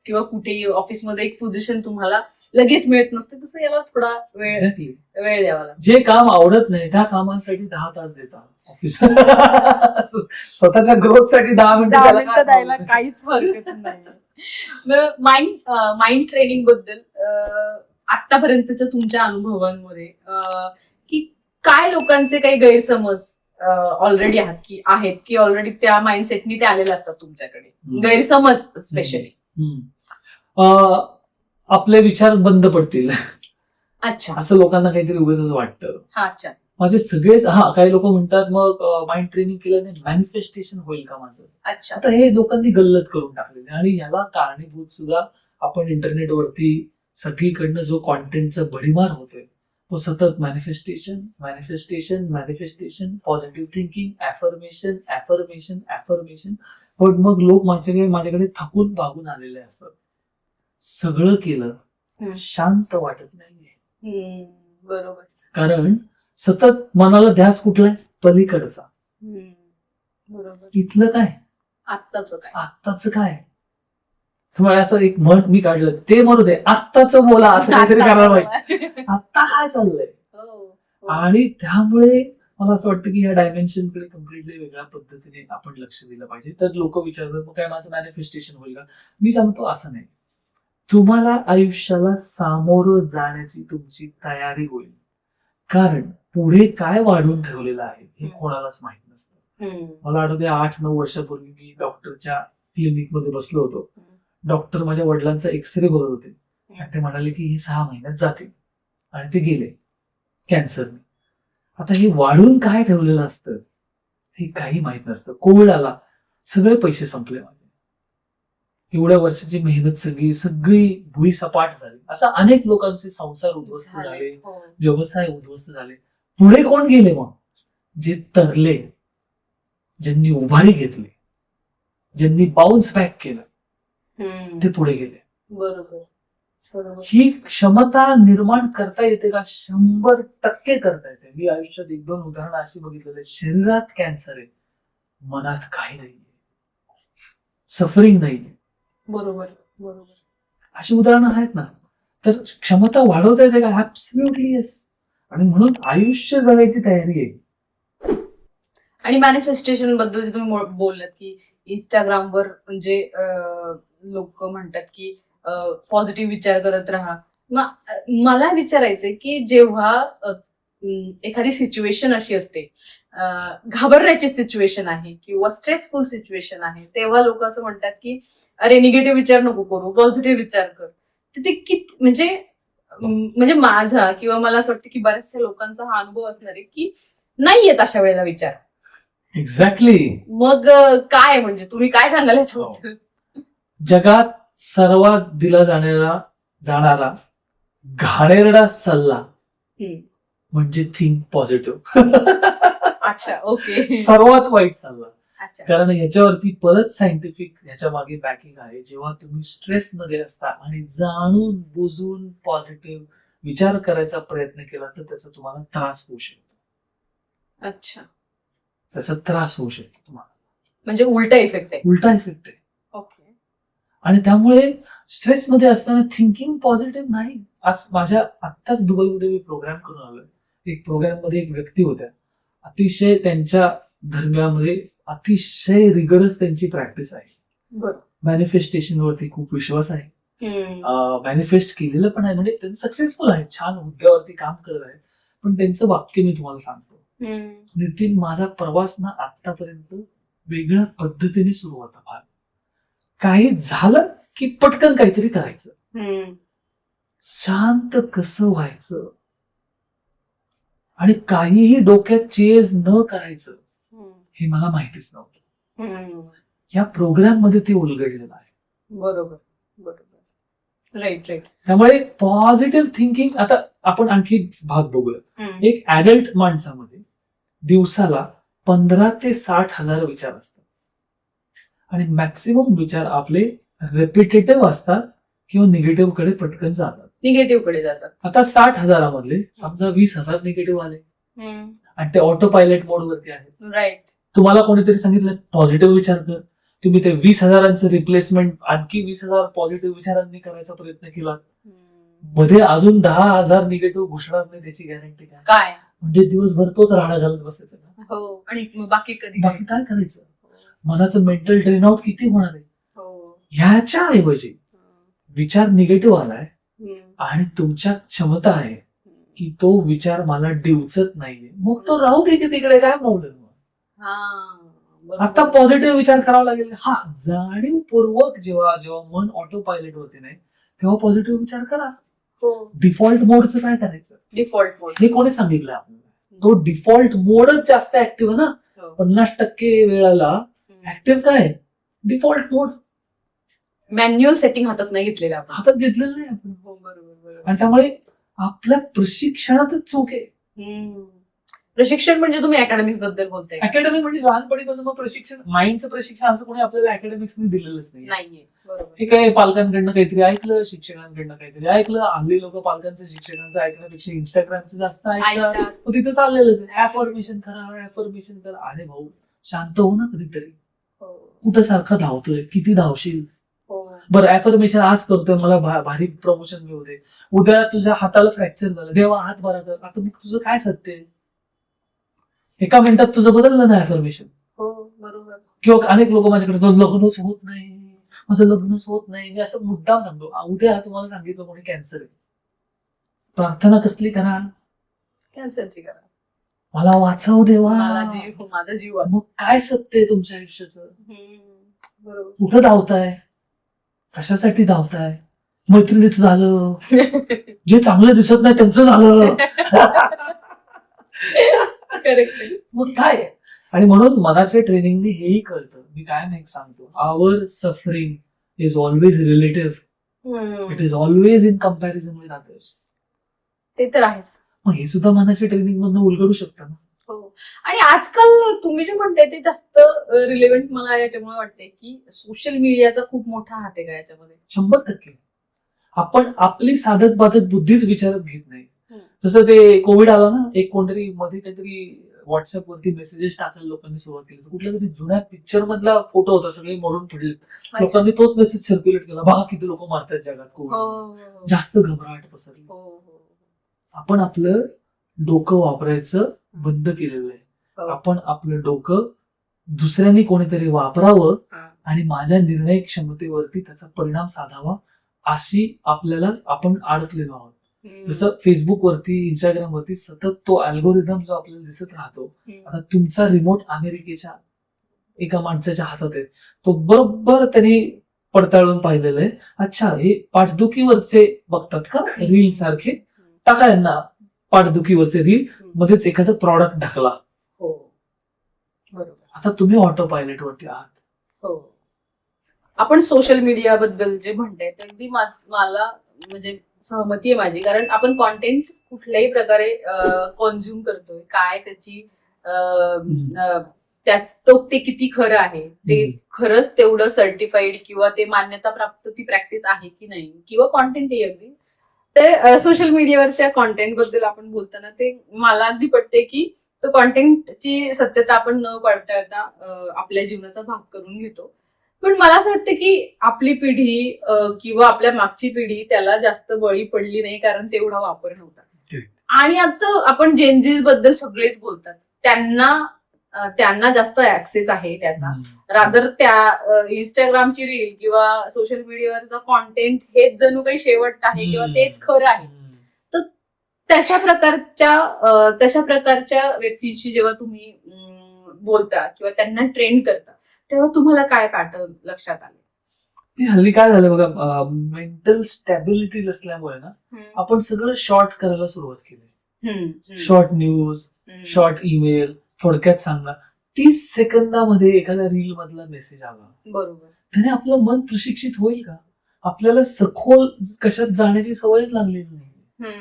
किंवा कुठेही ऑफिसमध्ये एक पोझिशन तुम्हाला लगेच मिळत नसते, तसं याला थोडा वेळ Exactly. द्यावा लागतो. जे काम आवडत नाही त्या कामासाठी 10 तास देतात ऑफिस. स्वतःच्या ग्रोथ साठी 10 मिनिटं 10 त्याला मिनिटं काय द्यायला problem? काहीच हरकत नाही. माइंड ट्रेनिंग बद्दल आतापर्यंतच्या तुमच्या अनुभवांमध्ये की काय लोकांचे काही गैरसमज ऑलरेडी आहेत की ऑलरेडी त्या माइंडसेटनी ते आलेले असतात तुमच्याकडे, गैरसमज स्पेशली. आपले विचार बंद पडतील अच्छा. असं लोकांना काहीतरी उगाच वाटतं. अच्छा. माझे सगळेच काही लोक म्हणतात मग माइंड ट्रेनिंग केल्याने मॅनिफेस्टेशन होईल का माझं. अच्छा. आता हे लोकांनी गल्लत करून टाकलेले आणि ह्याला कारणीभूत सुद्धा आपण इंटरनेटवरती सगळीकडनं जो कॉन्टेंटचा भडीमार होतोय तो सतत manifestation manifestation manifestation, positive thinking, affirmation affirmation affirmation. पण मग लोक माझ्याकडे थकून भागून आलेले असतात. सगळं केलं शांत वाटत नाहीये. बरोबर. कारण सतत मनाला ध्यास कुठलाय, पलीकडचा. बरोबर. इथलं काय, आत्ताच काय. तुम्हाला असं एक म्हण मी काढलं, ते म्हणू दे आत्ताच बोला, असं काहीतरी करायला पाहिजे. आत्ता काय चाललंय. आणि त्यामुळे मला असं वाटतं की या डायमेन्शनकडे कम्प्लिटली वेगळ्या पद्धतीने आपण लक्ष दिलं पाहिजे. तर लोक विचारतात मग काय माझं मॅनिफेस्टेशन होईल का. मी सांगतो असं नाही. तुम्हाला आयुष्याला सामोरं जाण्याची तुमची तयारी होईल. कारण पुढे काय वाढून ठेवलेलं आहे हे कोणालाच माहित नसतं. मला आठवते 8-9 वर्षापूर्वी मी डॉक्टरच्या क्लिनिक मध्ये बसलो होतो. डॉक्टर माझ्या वडिलांचा एक्सरे बघत होते आणि ते म्हणाले की हे 6 महिन्यात जातील. आणि ते गेले कॅन्सरने. आता हे वाढून काय ठेवलेलं असतं हे काही माहित नसतं. कोविड आला, सगळे पैसे संपले माझे. एवढ्या वर्षाची मेहनत सगळी भुईसपाट झाली. असं अनेक लोकांचे संसार उद्ध्वस्त झाले, व्यवसाय उद्ध्वस्त झाले. पुढे कोण गेले मग, जे तरले, ज्यांनी उभारी घेतली, ज्यांनी बाउन्स बॅक केलं, ते पुढे गेले. बरोबर. ही क्षमता निर्माण करता येते का? 100% करता येते. मी आयुष्यात 1-2 उदाहरणं अशी बघितलेली. शरीरात कॅन्सर आहे, मनात काही नाहीये, सफरिंग नाहीये. बरोबर. अशी उदाहरणं आहेत ना. तर क्षमता वाढवता येते का? Absolutely yes. आणि म्हणून आयुष्य जगायची तयारी आहे. आणि मॅनिफेस्टेशन बद्दल जे तुम्ही बोललात की इंस्टाग्रामवर म्हणजे लोक म्हणतात की पॉझिटिव्ह विचार करत राहा. मला विचारायचंय की जेव्हा एखादी सिच्युएशन अशी असते, घाबरण्याची सिच्युएशन आहे किंवा स्ट्रेसफुल सिच्युएशन आहे, तेव्हा लोक असं म्हणतात की अरे निगेटिव्ह विचार नको करू, पॉझिटिव्ह विचार कर. तर ते किती म्हणजे माझा किंवा मला असं वाटतं की बऱ्याचशा लोकांचा हा अनुभव असणार आहे की नाही येत अशा वेळेला विचार. एक्झॅक्टली. मग काय म्हणजे तुम्ही काय सांगाल याच्याबद्दल? जगात सर्वात दिला जाणारा घाणेरडा सल्ला म्हणजे थिंक पॉझिटिव्ह. अच्छा. ओके. सर्वात वाईट सल्ला. अच्छा. कारण याच्यावरती परत सायंटिफिक ह्याच्या मागे बॅकिंग आहे. जेव्हा तुम्ही स्ट्रेस मध्ये असता आणि जाणून बुजून पॉझिटिव्ह विचार करायचा प्रयत्न केला तर त्याचा तुम्हाला त्रास होऊ शकतो. अच्छा. त्याचा त्रास होऊ शकतो तुम्हाला. म्हणजे उलटा इफेक्ट आहे. उलटा इफेक्ट आहे. ओके. आणि त्यामुळे स्ट्रेसमध्ये असताना थिंकिंग पॉझिटिव्ह नाही. आज माझ्या आत्ताच दुबईमध्ये मी प्रोग्राम करून आलोय. एक प्रोग्राम मध्ये एक व्यक्ती होत्या, अतिशय त्यांच्या धर्मामध्ये अतिशय रिगरस त्यांची प्रॅक्टिस आहे. बरोबर. मॅनिफेस्टेशन वरती खूप विश्वास आहे. मॅनिफेस्ट केलेलं पण आहे, म्हणजे त्यांचं सक्सेसफुल आहे, छान हुद्द्यावरती काम करत आहे. पण त्यांचं वाक्य मी तुम्हाला सांगतो, नितीन माझा प्रवास ना आतापर्यंत वेगळ्या पद्धतीने सुरू होता. फार काही झालं की पटकन काहीतरी करायचं, शांत कसं व्हायचं आणि काहीही डोक्यात चेज न करायचं हे मला माहितीच नव्हतं. या प्रोग्राम मध्ये ते उलगडलेलं आहे. बरोबर. बरोबर. Right right. त्यामुळे पॉझिटिव्ह थिंकिंग. आता आपण आणखी एक भाग बघूया. एक ऍडल्ट माणसामध्ये दिवसाला 15 ते 60,000 विचार असतात आणि मॅक्सिमम विचार आपले रेपिटेटिव्ह असतात किंवा निगेटिव्ह कडे पटकन जातात. निगेटिव्ह कडे जातात. आता 60,000 मधले समजा 20,000 निगेटिव्ह आले आणि ते ऑटो पायलट मोड वरती आहेत. राईट. तुम्हाला कोणीतरी सांगितलं पॉझिटिव्ह विचार कर, तुम्ही ते 20,000चं रिप्लेसमेंट आणखी 20,000 पॉझिटिव्ह विचारांनी करायचा प्रयत्न केला, मध्ये अजून 10,000 निगेटिव्ह घुसणार नाही त्याची गॅरंटी काय? काय म्हणजे दिवसभर तोच राडा घालत बसायचा. हो. आणि मग बाकी कधी बाकी काय करायचं? मनाचं मेंटल ड्रेन आउट किती होणार आहे? हो. ह्याच्या ऐवजी विचार निगेटिव्ह आलाय आणि तुमच्या क्षमता आहे की तो विचार मला डिवचत नाहीये, मग तो राहू दे की तिकडे, काय प्रॉब्लेम? आता पॉझिटिव्ह विचार करावा लागेल. हा, जाणीवपूर्वक जेव्हा जेव्हा मन ऑटो पायलट होते नाही तेव्हा पॉझिटिव्ह विचार करा. डिफॉल्ट मोडचं काय करायचं? डिफॉल्ट मोड हे कोणी सांगितलं आपल्याला? तो डिफॉल्ट मोडच जास्त ऍक्टिव्ह आहे ना. 50% वेळाला ऍक्टिव्ह काय? डिफॉल्ट मोड. मॅन्युअल सेटिंग हातात नाही घेतलेलं आपण. हातात घेतलेलं नाही आपण. हो, बरोबर. आणि त्यामुळे आपल्या प्रशिक्षणातच चूक आहे. प्रशिक्षण म्हणजे तुम्ही अकॅडमिक्स बद्दल बोलताय? अकॅडमी म्हणजे लहानपणीपासून मग प्रशिक्षण, माइंडचं प्रशिक्षण असं कोणी आपल्याला अकॅडमिक्सने दिलेलंच नाही. नाहीये. बरोबर. हे काय पालकांकडनं काहीतरी ऐकलं, शिक्षकांकडनं काहीतरी ऐकलं. हल्ली लोक पालकांचं शिक्षकांचं ऐकण्यापेक्षा इंस्टाग्रामचं जास्त ऐकतात. मग तिथं चाललेलंच आहे, ऍफर्मेशन करा, ऍफर्मेशन करा. अरे भाऊ, शांत हो ना कधीतरी. कुठं सारखं धावतोय? किती धावशील? बरं, ऍफर्मेशन आज करतोय, मला भारी प्रमोशन मिळू दे. उद्या तुझ्या हाताला फ्रॅक्चर झालं, देवा हात बरा कर. आता मग तुझं काय सत्य आहे? एका मिनिटात तुझं बदललं ना ऍफर्मेशन. हो, बरोबर. किंवा अनेक लोक माझ्याकडे लग्नच होत नाही, माझं लग्नच होत नाही. मी असं मुद्दाम सांगतो, उद्या तुम्हाला सांगितलं कोणी कॅन्सर आहे, प्रार्थना कसली करा? कॅन्सरची करा. मला वाचव देवा, माझा जीव वाचव. मग काय सत्य आहे तुमच्या आयुष्याचं? बरोबर. कुठं धावताय? कशासाठी धावताय? मैत्रिणीच झालं, जे चांगलं दिसत नाही त्यांचं झालं. मग काय? आणि म्हणून मनाच्या ट्रेनिंगने हेही कळतं. मी कायम एक सांगतो, our suffering is always relative, it is always in comparison with others. ते तर आहेच. मग हे सुद्धा मनाच्या ट्रेनिंग मधून उलगडू शकतं ना. हो. आणि आजकाल तुम्ही जे म्हणताय ते जास्त रिलेव्हंट मला याच्यामुळे वाटते की सोशल मीडियाचा खूप मोठा हात आहे का याच्यामध्ये? 100%. आपण आपली साधक बाधक बुद्धीच विचारत घेत नाही. जसं ते कोविड आला ना, एक कोणतरी मध्ये काहीतरी व्हॉट्सअप वरती मेसेजेस टाकायला लोकांनी सुरुवात केली. कुठल्या तरी जुन्या पिक्चर मधला फोटो होता, सगळे मरून पडले. लोकांनी तोच मेसेज सर्क्युलेट केला, बघा किती लोक मारतात जगात कोविड. जास्त घबराट पसरली. आपण आपलं डोकं वापरायचं बंद केलेलं आहे. आपण आपलं डोकं दुसऱ्यांनी कोणीतरी वापरावं आणि माझ्या निर्णय क्षमतेवरती त्याचा परिणाम साधावा, अशी आपल्याला आपण अडकलेलो आहोत. जसं फेसबुक वरती, इंस्टाग्राम वरती सतत तो अल्गोरिदम जो आपल्याला दिसत राहतो. आता तुमचा रिमोट अमेरिकेच्या एका माणसाच्या हातात आहे, तो बरोबर त्यांनी पडताळून पाहिलेलं आहे. अच्छा, हे पाठदुखीवरचे बघतात का रील सारखे, टाका यांना पाठदुखीवरचे रील, मध्येच एखादं प्रॉडक्ट ढकला. आता तुम्ही ऑटो पायलट वरती आहात. आपण सोशल मीडिया बद्दल जे म्हणताय ते अगदी मला म्हणजे सहमती आहे माझी. कारण आपण कॉन्टेंट कुठल्याही प्रकारे कॉन्झ्युम करतोय, काय त्याची ते किती खरं आहे, ते खरंच तेवढं सर्टिफाईड किंवा ते मान्यता प्राप्त ती प्रॅक्टिस आहे की नाही, किंवा कॉन्टेंट हे अगदी ते सोशल मीडियावरच्या कॉन्टेंट बद्दल आपण बोलताना ते मला अगदी पटते की तो कॉन्टेंटची सत्यता आपण न पडताळता आपल्या जीवनाचा भाग करून घेतो. पण मला असं वाटतं की आपली पिढी किंवा आपल्या मागची पिढी त्याला जास्त बळी पडली नाही, कारण तेवढा वापर नव्हता. आणि आता आपण जेनझीज बद्दल सगळेच बोलतात, त्यांना जास्त ऍक्सेस आहे त्याचा. रादर त्या इंस्टाग्रामची रील किंवा सोशल मीडियावरचा कॉन्टेंट हेच जणू काही शेवट आहे किंवा तेच खरं आहे. तर तशा प्रकारच्या व्यक्तींशी जेव्हा तुम्ही बोलता किंवा त्यांना ट्रेन करता, तेव्हा तुम्हाला काय पॅटर्न लक्षात आले? हल्ली काय झालं बघा, मेंटल स्टॅबिलिटी नसल्यामुळे ना आपण सगळं शॉर्ट करायला सुरुवात केली. शॉर्ट न्यूज, शॉर्ट ईमेल, थोडक्यात सांगा. 30 सेकंदामध्ये एखाद्या रील मधला मेसेज आला, बरोबर, त्याने आपलं मन प्रशिक्षित होईल का? आपल्याला सखोल कशात जाण्याची सवयच लागलेली नाही.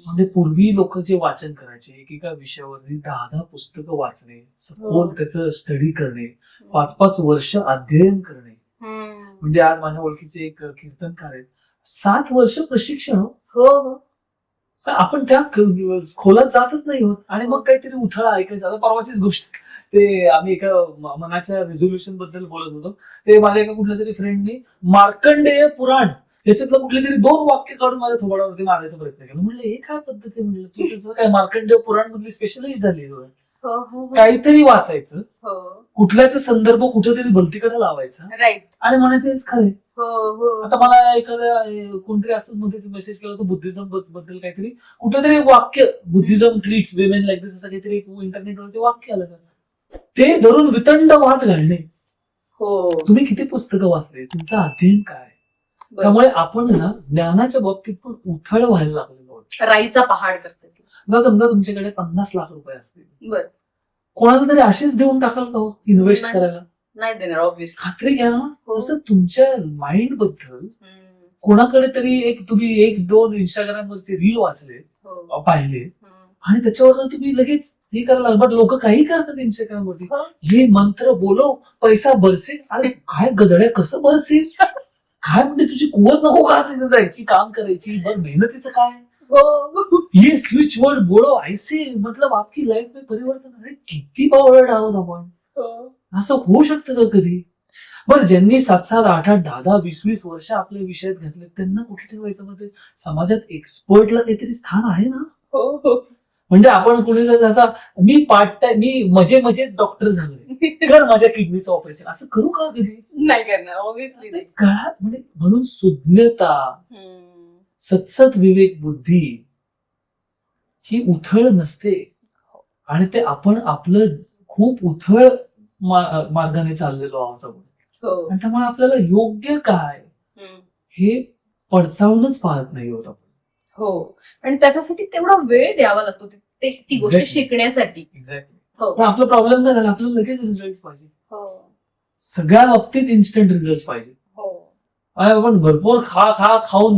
म्हणजे पूर्वी लोक जे वाचन करायचे एकेका विषयावरती 10-10 पुस्तकं वाचणे, सखोल त्याचं स्टडी करणे, 5-5 वर्ष अध्ययन करणे. म्हणजे आज माझ्या ओळखीचे एक कीर्तनकार आहेत, 7 वर्ष प्रशिक्षण. हो. आपण त्या खोलात जातच नाही होत आणि मग काहीतरी उथळा ऐकायचं. आता परवाचीच गोष्ट, ते आम्ही एका मनाच्या रेझोल्युशन बद्दल बोलत होतो. ते माझ्या एका कुठल्या तरी फ्रेंडनी मार्कंडेय पुराण त्याच्यातलं कुठले तरी 2 वाक्य काढून माझ्या थोबाडावरती मारायचा प्रयत्न केला. म्हणलं हे काय पद्धत आहे, म्हणलं तू तसं काय मार्कंडेय पुराण मधली स्पेशलिस्ट झाली. काहीतरी वाचायचं, कुठल्याचा संदर्भ कुठेतरी भलतीकडे लावायचा राईट आणि म्हणायचं हेच खरंय. आता मला एखाद्या कोणतरी असं मध्ये मेसेज केला होता बुद्धिझम बद्दल काहीतरी, कुठलं वाक्य, बुद्धिझम ट्रीट्स विमेन लाईक दिस, असं काहीतरी इंटरनेटवरती वाक्य आलं तर ते धरून वितंड वाद घालणे. तुम्ही किती पुस्तकं वाचले, तुमचं अध्ययन काय. त्यामुळे आपण ना ज्ञानाच्या बाबतीत पण उथळ व्हायला लागलेलो. राईचा पहाड करते. समजा तुमच्याकडे 50 लाख रुपये असतील, बरं, कोणाला तरी असेच देऊन टाकाल का इन्व्हेस्ट करायला? नाही देणार, ऑब्व्हियसली. खात्री घ्या ना. तसं तुमच्या माइंड बद्दल कोणाकडे तरी तुम्ही 1-2 इंस्टाग्राम वरचे रील वाचले, पाहिले आणि त्याच्यावर तुम्ही लगेच हे करायला. बट लोक काही करतात इंस्टाग्राम वरती, हे मंत्र बोलो पैसा बरसेल. अरे काय गदड्या, कसं बरसेल? काय म्हणजे तुझी कुवत नको का तिथे जायची, काम करायची, बरं मेहनतीचं काय? ये स्विच वर्ड बोलो ऐसे मतलब आपकी लाईफ में परिवर्तन. अरे किती बावळट आहोत आपण. असं होऊ शकतं का कधी? बरं, ज्यांनी 7-7, 8-8, 10-10, 20-20 वर्ष आपल्या विषयात घातले त्यांना कुठे ठेवायचं? मध्ये समाजात एक्सपर्टला काहीतरी स्थान आहे ना. म्हणजे आपण कुणी असा मी मजेत डॉक्टर झालोय, कर माझ्या किडनीचं ऑपरेशन, असं करू का कधी? नाही करणार, ऑब्व्हियसली. म्हणजे म्हणून सुज्ञता, सत्सत विवेक बुद्धी ही उथळ नसते आणि ते आपण आपलं खूप उथळ मार्गाने चाललेलो आहोत. आणि त्यामुळे आपल्याला योग्य काय हे पडताळूनच पाहत नाही होत आपण. आणि त्याच्यासाठी तेवढा वेळ द्यावा लागतो ती गोष्ट शिकण्यासाठी. एक्झॅक्टली. आपला प्रॉब्लेम काय झाला, आपल्याला लगेच रिझल्ट पाहिजे. सगळ्या बाबतीत इन्स्टंट रिझल्ट पाहिजे. आपण भरपूर खाऊन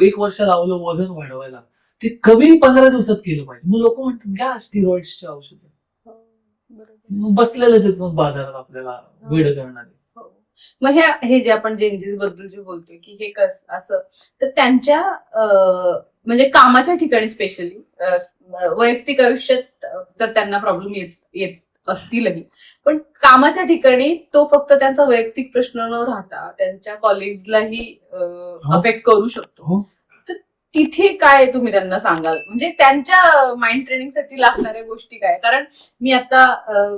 1 वर्ष लावलं वजन वाढवायला, ते कमी 15 दिवसात केलं पाहिजे. मग लोक म्हणतात घ्या स्टिरॉइड्सचे औषध, बसलेलेच आहेत मग बाजारात आपल्याला वेड करणारे. मग हे जे आपण जेनझीज बद्दल जे बोलतोय की हे कसं असं, तर त्यांच्या म्हणजे कामाच्या ठिकाणी स्पेशली, वैयक्तिक आयुष्यात तर त्यांना प्रॉब्लेम येत असतीलही, पण कामाच्या ठिकाणी तो फक्त त्यांचा वैयक्तिक प्रश्न न राहता त्यांच्या कॉलेजलाही अफेक्ट करू शकतो. तर तिथे काय तुम्ही त्यांना सांगाल, म्हणजे त्यांच्या माइंड ट्रेनिंगसाठी लागणाऱ्या गोष्टी काय? कारण मी आता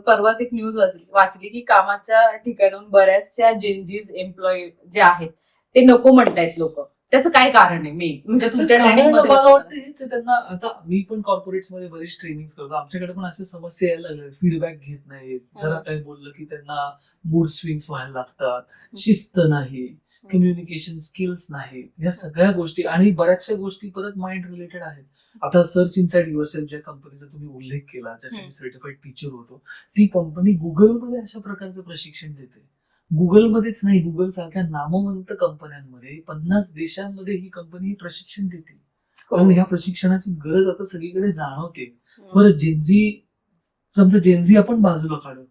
परवाच एक न्यूज वाचली की कामाच्या ठिकाणून बऱ्याचशा जेनझीज एम्प्लॉई जे आहेत ते नको म्हणतायत लोक. त्याचं काय कारण आहे मेन? म्हणजे तुमच्या मला वाटतं हेच त्यांना. आता मी पण कॉर्पोरेट्स मध्ये बरीच ट्रेनिंग करतो, आमच्याकडे पण अशा समस्या यायला लागल्या, फीडबॅक घेत नाहीत, जरा काही बोललं की त्यांना मूड स्विंग्स व्हायला लागतात, शिस्त नाही, कम्युनिकेशन स्किल्स नाहीत, या सगळ्या गोष्टी. आणि बऱ्याचशा गोष्टी परत माइंड रिलेटेड आहेत. आता सर्च इनसाइड युअरसेल्फ ज्या कंपनीचा तुम्ही उल्लेख केला, ज्याचे मी सर्टिफाईड टीचर होतो, ती कंपनी गुगलमध्ये अशा प्रकारचं प्रशिक्षण देते. गुगलमध्येच नाही, गुगल सारख्या नामवंत कंपन्यांमध्ये 50 देशांमध्ये ही कंपनी प्रशिक्षण देते. कारण ह्या प्रशिक्षणाची गरज आता सगळीकडे जाणवते. बरं, जेनझी आपण बाजूला काढू,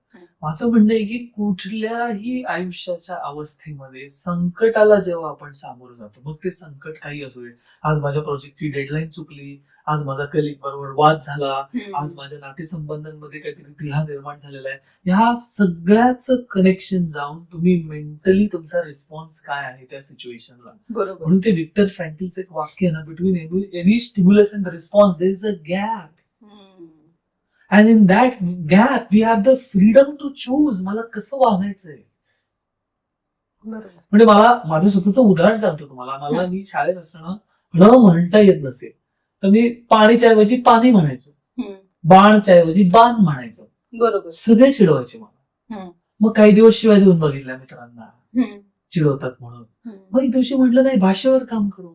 माझं म्हणणं आहे की कुठल्याही आयुष्याच्या अवस्थेमध्ये संकटाला जेव्हा आपण सामोरं जातो, मग ते संकट काही असू दे, आज माझ्या प्रोजेक्टची डेडलाईन चुकली, आज माझा कलिग बरोबर वाद झाला, आज माझ्या नातेसंबंधांमध्ये काहीतरी तिढा निर्माण झालेला आहे, ह्या सगळ्याचं कनेक्शन जाऊन तुम्ही मेंटली तुमचा रिस्पॉन्स काय आहे त्या सिच्युएशनला. म्हणून ते विक्टर फ्रँकलचं एक वाक्य आहे ना, between any stimulus and response there is a gap. And in that gap, we have the freedom to choose. मला कसं वागायचंय. म्हणजे माझं स्वतःचं उदाहरण सांगतो तुम्हाला. मला मी शाळेत असताना न म्हणता येत नसेल तर मी पाणीच्या ऐवजी पाणी म्हणायचो, बाणच्या ऐवजी बाण म्हणायचो. बरोबर. सगळे चिडवायचे मला. मग काही दिवस शिवाय देऊन बघितल्या मित्रांना, चिडवतात म्हणून. मग एक दिवशी म्हटलं नाही, भाषेवर काम करू.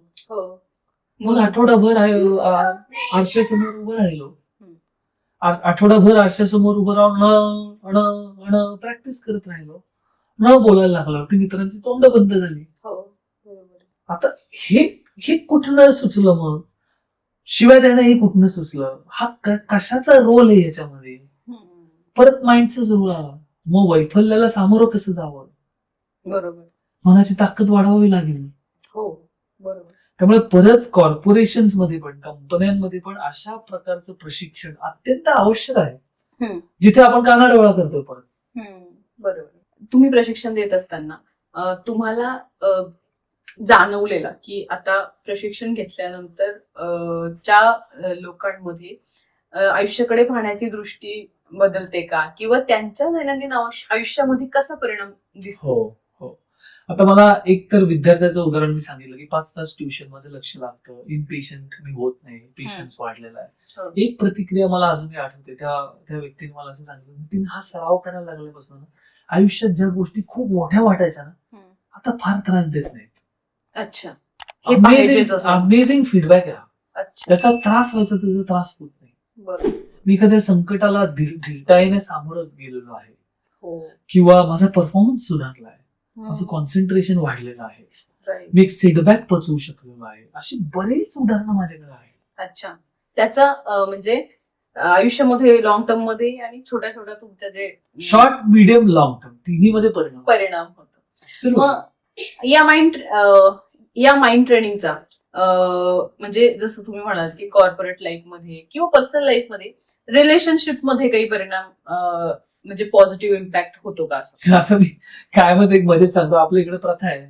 मग आठवडाभर आरशासमोर उभं राहिलो. आठवडाभर आरशासमोर उभं राहून प्रॅक्टिस करत राहिलो. न बोलायला लागलो की मित्रांची तोंड बंद झाली. आता हे हे कुठनं सुचलं मग? शिवाय देणं हे कुठनं सुचलं? हा कशाचा रोल आहे याच्यामध्ये? परत माइंडचा रोल आला. मग वैफल्याला सामोरं कसं जावं? बरोबर. मनाची ताकद वाढवावी लागेल. हो बरोबर. त्यामुळे परत कॉर्पोरेशन मध्ये पण, कंपन्यांमध्ये पण अशा प्रकारचं प्रशिक्षण अत्यंत आवश्यक आहे, जिथे आपण कानाडोळा करतोय परत. बरोबर. तुम्ही प्रशिक्षण देत असताना तुम्हाला जाणवलेलं की आता प्रशिक्षण घेतल्यानंतर ज्या लोकांमध्ये आयुष्याकडे पाहण्याची दृष्टी बदलते का, किंवा त्यांच्या दैनंदिन आयुष्यामध्ये कसा परिणाम दिसतो? हो. आता मला एक तर विद्यार्थ्याचं उदाहरण मी सांगितलं की 5 तास ट्युशन मध्ये लक्ष लागतं, इम्पेशंट मी होत नाही, पेशन्स वाढलेला आहे. एक प्रतिक्रिया मला अजूनही आठवते. त्या व्यक्तीने मला असं सांगितलं, तिने हा सराव करायला लागल्यापासून आयुष्यात ज्या गोष्टी खूप मोठ्या वाटायच्या ना, आता फार त्रास देत नाहीत. अच्छा. अमेझिंग फीडबॅक आहे. अच्छा. त्याचा त्रास व्हायचा, त्याचा त्रास होत नाही. बरोबर. मी एखाद्या संकटाला धीरताईने सामोरं गेलेलो आहे, हो. किंवा माझा परफॉर्मन्स सुधारला आहे, माझं हम्म. कॉन्सन्ट्रेशन वाढलेलं आहे, Right. मी एक सेटबॅक पचवू शकलेलो आहे. अशी बरेच उदाहरणं माझ्याकडे आहेत. अच्छा. त्याचा म्हणजे आयुष्यामध्ये लॉंग टर्म मध्ये आणि छोट्या छोट्या तुमच्या जे शॉर्ट, मीडियम, लॉंग टर्म तिन्ही मध्ये परिणाम होतो. Absolutely. मग या माइंड ट्रेनिंगचा म्हणजे जसं तुम्ही म्हणाल की कॉर्पोरेट लाईफ मध्ये किंवा पर्सनल लाईफ मध्ये, रिलेशनशिप मध्ये काही परिणाम म्हणजे पॉझिटिव्ह इम्पॅक्ट होतो का असं? आता मी कायमच एक मजेत सांगतो. आपल्या इकडे प्रथा आहे,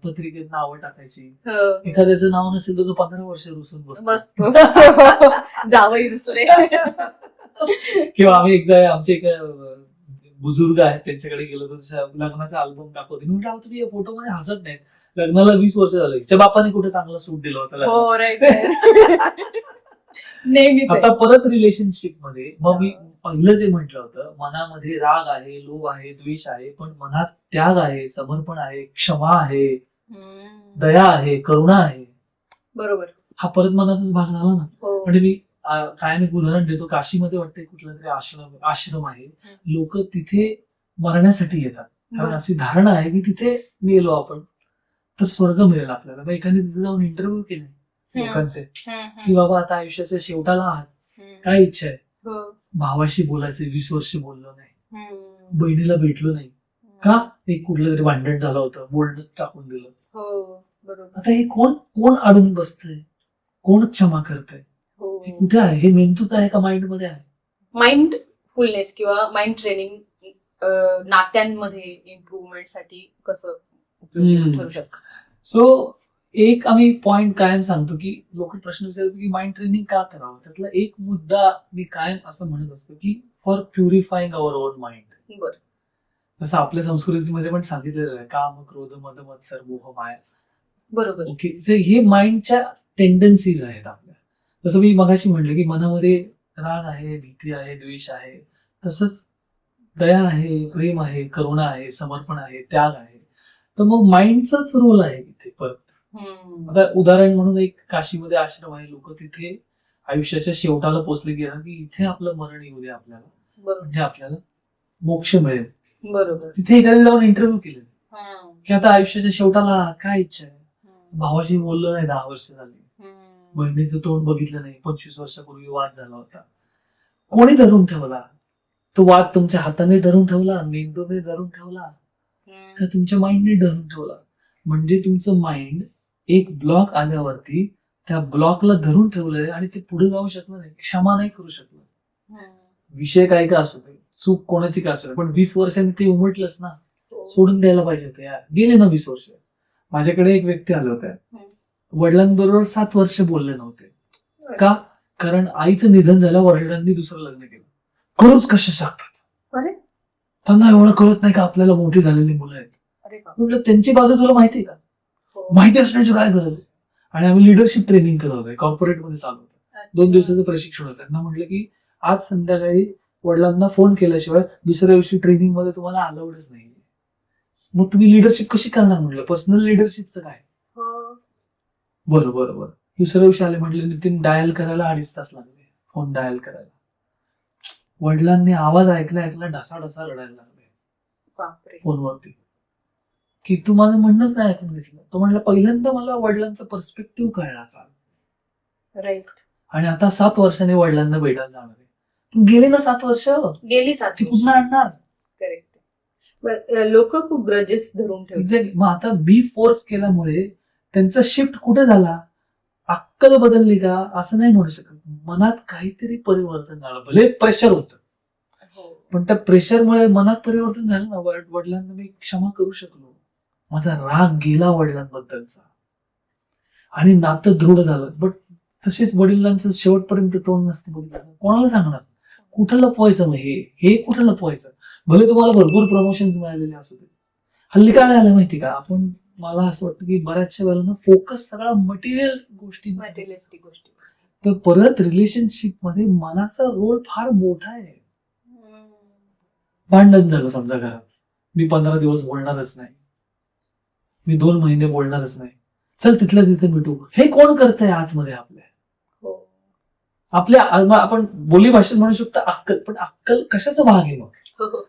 पत्रिकेत नावं टाकायची. एखाद्याचं नाव नसेल तर तो 15 वर्ष रुसून बसतो. जावई रुसले. किंवा आम्ही एकदा आमचे एक बुजुर्ग आहेत, त्यांच्याकडे गेलो तर लग्नाचा अल्बम दाखवते. मी म्हटलं तुम्ही या फोटो मध्ये हसत नाहीत, लग्नाला 20 वर्ष झालं, तिच्या बापाने कुठे चांगला सूट दिला होता लग्नात. हो राईट. नेहमीच आहे. आता परत रिलेशनशिप मध्ये मग मी पहिलं जे म्हटलं होतं, मनामध्ये राग आहे, लोभ आहे, द्वेष आहे, पण मनात त्याग आहे, समर्पण आहे, क्षमा आहे, दया आहे, करुणा आहे. बरोबर. हा परत मनाचाच भाग झाला ना. हो. म्हणजे मी कायम एक उदाहरण देतो. काशीमध्ये वाटतं कुठला तरी आश्रम आहे, लोक तिथे मरण्यासाठी येतात, कारण अशी धारणा आहे की तिथे मेलो आपण तर स्वर्ग मिळेल आपल्याला. मग एखादी तिथे जाऊन इंटरव्ह्यू केले लोकांचे की बाबा आता आयुष्याच्या शेवटाला आहात, काय इच्छा आहे? भावाशी बोलायचे, 20 वर्ष बोललो नाही, बहिणीला भेटलो नाही का, एक कुठलं तरी भांडण झालं होतं, बोलणं टाकून दिलं. आता हे कोण अडून बसतंय, कोण क्षमा करतंय, हे कुठे आहे? हे मेंदूत आहे का माइंड मध्ये आहे? माइंडफुलनेस किंवा माइंड ट्रेनिंग नात्यांमध्ये इम्प्रुव्हमेंट साठी कसं उपयोगी ठरू शकतं? सो एक आम्ही पॉइंट कायम सांगतो की लोक प्रश्न विचारतात की माइंड ट्रेनिंग का करावं. त्यातला एक मुद्दा मी कायम असं म्हणत असतो की for purifying our own mind. जसं आपल्या संस्कृतीमध्ये पण सांगितलेलं आहे, काम, क्रोध, मद, मत्सर, मोह, माया. बरोबर. ओके, हे माइंडच्या टेंडन्सीज आहेत आपल्या. जसं मी मगाशी म्हटलं की मनामध्ये राग आहे, भीती आहे, द्वेष आहे, तसंच दया आहे, प्रेम आहे, करुणा आहे, समर्पण आहे, त्याग आहे. तर मग माइंडचाच रोल आहे इथे परत. आता उदाहरण म्हणून एक काशीमध्ये आश्रम आहे, लोक तिथे आयुष्याच्या शेवटाला पोहोचले गेला की इथे आपलं मरण येऊ दे आपल्याला, म्हणजे आपल्याला मोक्ष मिळेल. बरोबर. तिथे एखाद्या जाऊन इंटरव्ह्यू केले की आता आयुष्याच्या शेवटाला काय इच्छा आहे? भावाशी बोललो नाही 10 वर्ष झाली, बहिणीचं तोंड बघितलं नाही, 25 वर्षापूर्वी वाद झाला होता. कोणी धरून ठेवला तो वाद? तुमच्या हाताने धरून ठेवला, मेंदूने धरून ठेवला, का तुमच्या माइंडने धरून ठेवला? म्हणजे तुमचं माइंड एक ब्लॉक आल्यावरती त्या ब्लॉकला धरून ठेवलंय आणि ते पुढे जाऊ शकलं नाही, क्षमा नाही करू शकलं. विषय काय का असू दे, चूक कोणाची का असू दे, पण 20 वर्षांनी ते उमटलंच ना, सोडून द्यायला पाहिजे होतं यार. गेले ना 20 वर्ष. माझ्याकडे एक व्यक्ती आले होते, वडिलांबरोबर 7 वर्ष बोलले नव्हते. का? कारण आईचं निधन झालं, वडिलांनी दुसरं लग्न केलं. करूच कशा शकतात? त्यांना एवढं कळत नाही का आपल्याला मोठी झालेली मुलं आहेत. म्हटलं त्यांची बाजू तुला माहिती का? माहिती असण्याची काय गरज आहे? आणि आम्ही लिडरशिप ट्रेनिंग करत होतो, कॉर्पोरेटमध्ये चालू होतं. 2 दिवसाचं प्रशिक्षण होतं. त्यांना म्हटलं की आज संध्याकाळी वडिलांना फोन केल्याशिवाय दुसऱ्या दिवशी ट्रेनिंग मध्ये तुम्हाला अलाउडच नाही. मग तुम्ही लिडरशिप कशी करणार? म्हटलं पर्सनल लिडरशिपचं काय? बरोबर. दुसऱ्या दिवशी आले, म्हटले नितीन डायल करायला 2.5 तास लागले, फोन डायल करायला. वडिलांनी आवाज ऐकला ढसा रडायला लागले फोनवरती. की तू माझं म्हणणंच नाही ऐकून घेतलं. तो म्हणला पहिल्यांदा मला वडिलांचा पर्स्पेक्टिव्ह कळला काल, राईट. आणि आता 7 वर्षांनी वडिलांना भेटायला जाणार आहे. पण गेली ना 7 वर्ष, गेली 7 ती कुठं आणणार? करेक्ट. लोक खूप ग्रजेस धरून ठेवतात. एक्झॅक्टली. मग आता मी फोर्स केल्यामुळे त्यांचा शिफ्ट कुठे झाला? अक्कल बदलली का असं नाही म्हणू शकत. मनात काहीतरी परिवर्तन झालं. भले प्रेशर होतं, हो. पण त्या प्रेशरमुळे मनात परिवर्तन झालं ना. वडिलांना मी क्षमा करू शकलो, माझा राग गेला वडिलांबद्दलचा, आणि नातं दृढ झालं. बट तसेच वडिलांचं शेवटपर्यंत तोंड नसतं बघितलं, कोणाला सांगणार? कुठं लपवायचं? मग हे कुठं लपवायचं? भले तुम्हाला भरपूर प्रमोशन्स मिळालेले असू दे. हल्ली काय झालं माहिती का, आपण, मला असं वाटतं की बऱ्याचशा वेळेला फोकस सगळा मटेरियल गोष्टी, मटेरियलिस्टिक गोष्टी. तर परत रिलेशनशिप मध्ये मनाचा रोल फार मोठा आहे. भांडण झालं समजा घरात, मी 15 दिवस बोलणारच नाही, मी 2 महिने बोलणारच नाही, चल तिथल्या तिथे मिटू. हे कोण करतंय आतमध्ये आपल्या? हो. आपल्या आपण बोली भाषेत म्हणू शकतो अक्कल, पण अक्कल कशाचा भाग आहे मग? हो.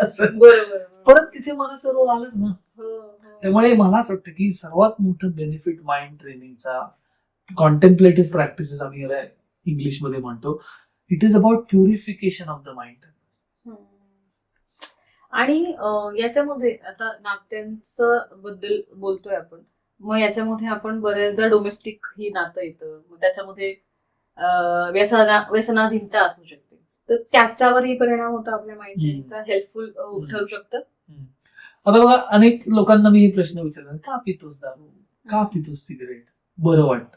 असं. बरोबर. परत तिथे मनाचा रोल आलाच ना. हो. त्यामुळे मला असं वाटतं की सर्वात मोठं बेनिफिट माइंड ट्रेनिंगचा, कॉन्टेम्प्लेटिव्ह प्रॅक्टिसेस आम्ही याला इंग्लिशमध्ये म्हणतो, it is about purification of the mind. आणि याच्यामध्ये आता नात्यांचं बद्दल बोलतोय आपण, मग याच्यामध्ये आपण बऱ्याचदा डोमेस्टिक ही नातं येतं, मग त्याच्यामध्ये व्यसनाधीनता असू शकते, तर त्याच्यावरही परिणाम होतो आपल्या माइंडचा, हेल्पफुल ठरू शकतं. आता बघा, अनेक लोकांना मी हे प्रश्न विचारला, का पितोस दारू, का पितोस सिगरेट? बरं वाटतं.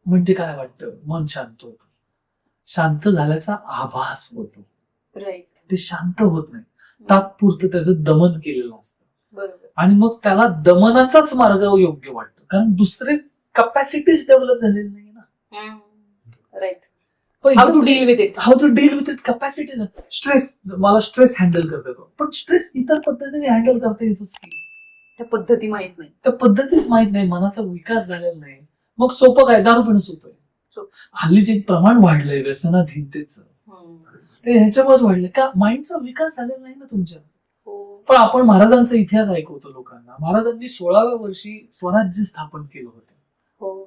म्हणजे काय वाटतं? मन शांत होतं. शांत झाल्याचा आभास होतो. राईट. ते शांत होत नाही, तात्पुरतं त्याचं दमन केलेलं असतं. बरोबर. आणि मग त्याला दमनाचाच मार्ग योग्य वाटतो, कारण दुसरे कपॅसिटीज डेव्हलप झालेली नाही ना. Right. How to deal with it. Capacity. Stress, मला स्ट्रेस हँडल करता येतो, पण स्ट्रेस इतर पद्धतीने हँडल करता येतोच की. त्या पद्धती माहित नाही, त्या पद्धतीच माहित नाही, मनाचा विकास झालेला नाही. मग सोपं काय? दारू पिणं सोपं आहे. हल्लीच एक प्रमाण वाढलंय व्यसनाधीनतेचं, ते ह्याच्यामुळेच वाढलंय का? माइंडचा विकास झालेला नाही ना तुमच्या. पण आपण महाराजांचा इतिहास ऐकवतो लोकांना. महाराजांनी 16व्या वर्षी स्वराज्य स्थापन केलं होतं.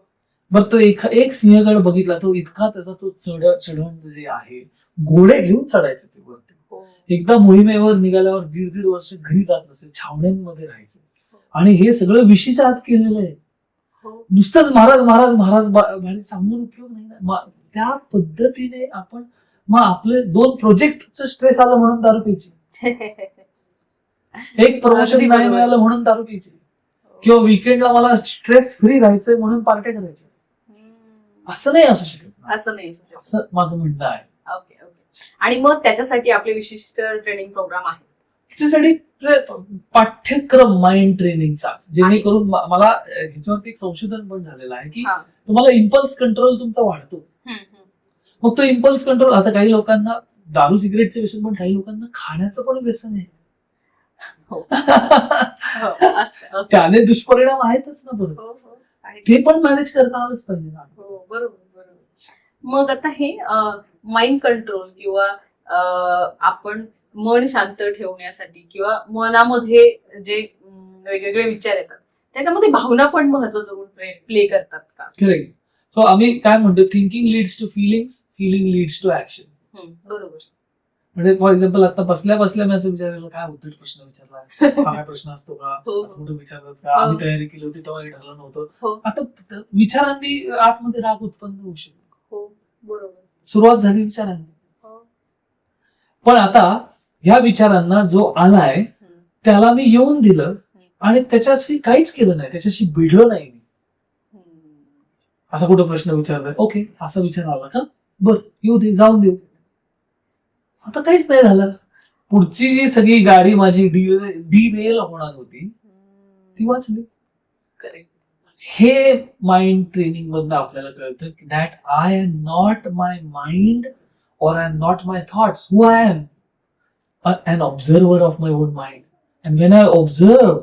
बरं, तो एक सिंहगड बघितला, तो इतका त्याचा तो चढण जे आहे, घोडे घेऊन चढायचे ते वरती. एकदा मोहिमेवर निघाल्यावर 1.5 वर्ष घरी जात नसेल, छावण्यांमध्ये राहायचं. आणि हे सगळं विशीच्या आत केलेलं आहे. नुसतंच महाराज महाराज महाराज सांगून उपयोग नाही ना. त्या पद्धतीने आपण, मग आपले 2 प्रोजेक्टचं स्ट्रेस आलं म्हणून दारू प्यायची, एक प्रमोशन नाही मिळालं म्हणून दारू प्यायची, किंवा विकेंडला मला स्ट्रेस फ्री राहायचंय म्हणून पार्ट्या करायच्या. असं नाही असू शकत. असं माझं म्हणणं आहे. ओके. आणि मग त्याच्यासाठी आपले विशिष्ट ट्रेनिंग प्रोग्राम आहे, त्याच्यासाठी पाठ्यक्रम माइंड ट्रेनिंगचा, जेणेकरून मला ह्याच्यावरती एक संशोधन पण झालेलं आहे की तुम्हाला इम्पल्स कंट्रोल तुमचा वाढतो. मग तो इम्पल्स कंट्रोल, आता काही लोकांना दारू सिगरेटचं व्यसन, पण काही लोकांना खाण्याचं पण व्यसन आहे. त्याने दुष्परिणाम आहेतच ना. बरोबर, ते पण मॅनेज करता आलंच पाहिजे ना. बरोबर. मग आता हे माइंड कंट्रोल किंवा आपण मन शांत ठेवण्यासाठी किंवा मनामध्ये जे वेगवेगळे विचार येतात, त्याच्यामध्ये भावना पण महत्वाचा रोल प्ले करतात का? करेक्ट. सो आम्ही काय म्हणतो, thinking leads to feelings, feeling leads to action. बरोबर. म्हणजे फॉर एक्झाम्पल, आता बसल्या मी असं विचारलेलं, काय होतं प्रश्न विचारला, हा काय प्रश्न असतो का, असं कुठं विचारतात का, आम्ही तयारी केली होती तेव्हा हे ठरलं नव्हतं. आता विचारांनी आतमध्ये राग उत्पन्न होऊ शकतो. बरोबर. सुरुवात झाली विचारांनी, पण आता ह्या विचारांना जो आलाय त्याला मी येऊन दिलं आणि त्याच्याशी काहीच केलं नाही, त्याच्याशी भिडलो नाही मी. असा कुठं प्रश्न विचारलाय, ओके असा विचार आला का, बर येऊ दे, जाऊन देऊ. आता काहीच नाही झालं. पुढची जी सगळी गाडी माझी डिरेल होणार होती ती वाचली. हे माइंड ट्रेनिंग मधनं आपल्याला कळतं की that I am not my mind or I am not my thoughts. Who I am? An observer of my own mind. And when I observe,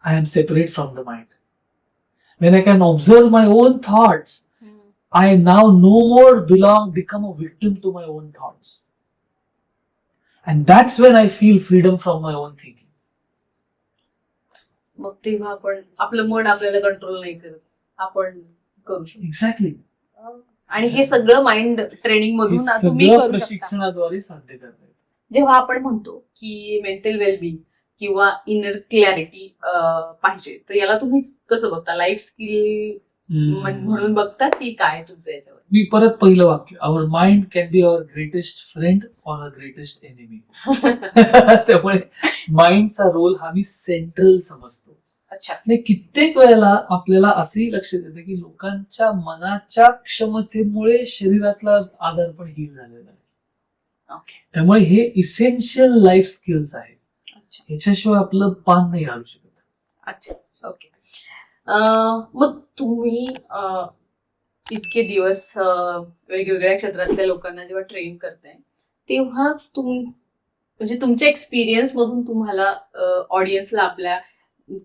I am separate from the mind. When I can observe my own thoughts, I now no more become a victim to my own thoughts. And that's when I feel freedom from my own thinking. मग तेव्हा आपण आपलं मन आपल्याला control नाही करत, आपण करू शकतो. एक्झॅक्टली. आणि हे सगळं माइंड ट्रेनिंग मधून तुम्ही सगळं करू शकता. प्रशिक्षणाद्वारे साध्य करता येतं. जेव्हा आपण म्हणतो की मेंटल वेलबिंग किंवा इनर क्लॅरिटी पाहिजे, तर याला तुम्ही कसं बघता? लाईफ स्किल म्हणून बघता की काय तुमचं याच्यावर? मी परत पहिलं वाक्य, our mind can be our greatest friend or a greatest enemy. त्यामुळे माइंडचा रोल हा मी सेंट्रल समजतो. अच्छा. आणि कित्येक वेळेला आपल्याला असंही लक्षात येतं की लोकांच्या मनाच्या क्षमतेमुळे शरीरातला आजार पण हील झालेला आहे. ओके. त्यामुळे हे इसेन्शियल लाईफ स्किल्स आहेत. अच्छा. ह्याच्याशिवाय आपलं पान नाही घालू शकत. अच्छा. ओके. मग तुम्ही इतके दिवस वेगवेगळ्या क्षेत्रातल्या लोकांना जेव्हा ट्रेन करताय, तेव्हा म्हणजे तुमच्या एक्सपिरियन्स मधून तुम्हाला ऑडियन्सला आपल्या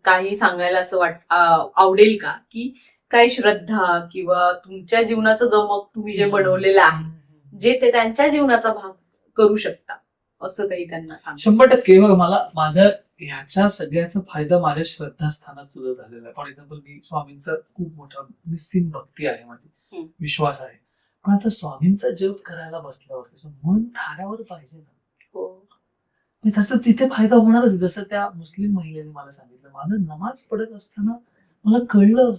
काही सांगायला असं आवडेल का, की काही श्रद्धा किंवा तुमच्या जीवनाचं गमक तुम्ही जे बनवलेलं आहे, जे ते त्यांच्या जीवनाचा भाग करू शकता, असं काही त्यांना सांगा? 100% बघा, मला माझ्या ह्याच्या सगळ्याचा फायदा माझ्या श्रद्धास्थानात सुद्धा झालेला आहे. फॉर एक्झाम्पल, मी स्वामींचा खूप मोठा निस्सीम भक्ती आहे, माझी विश्वास आहे. पण आता स्वामींचा जप करायला बसल्यावर त्याचं मन थाऱ्यावर पाहिजे ना. तसं तिथे फायदा होणारच. जसं त्या मुस्लिम महिलेने मला सांगितलं, माझं नमाज पडत असताना मला कळलं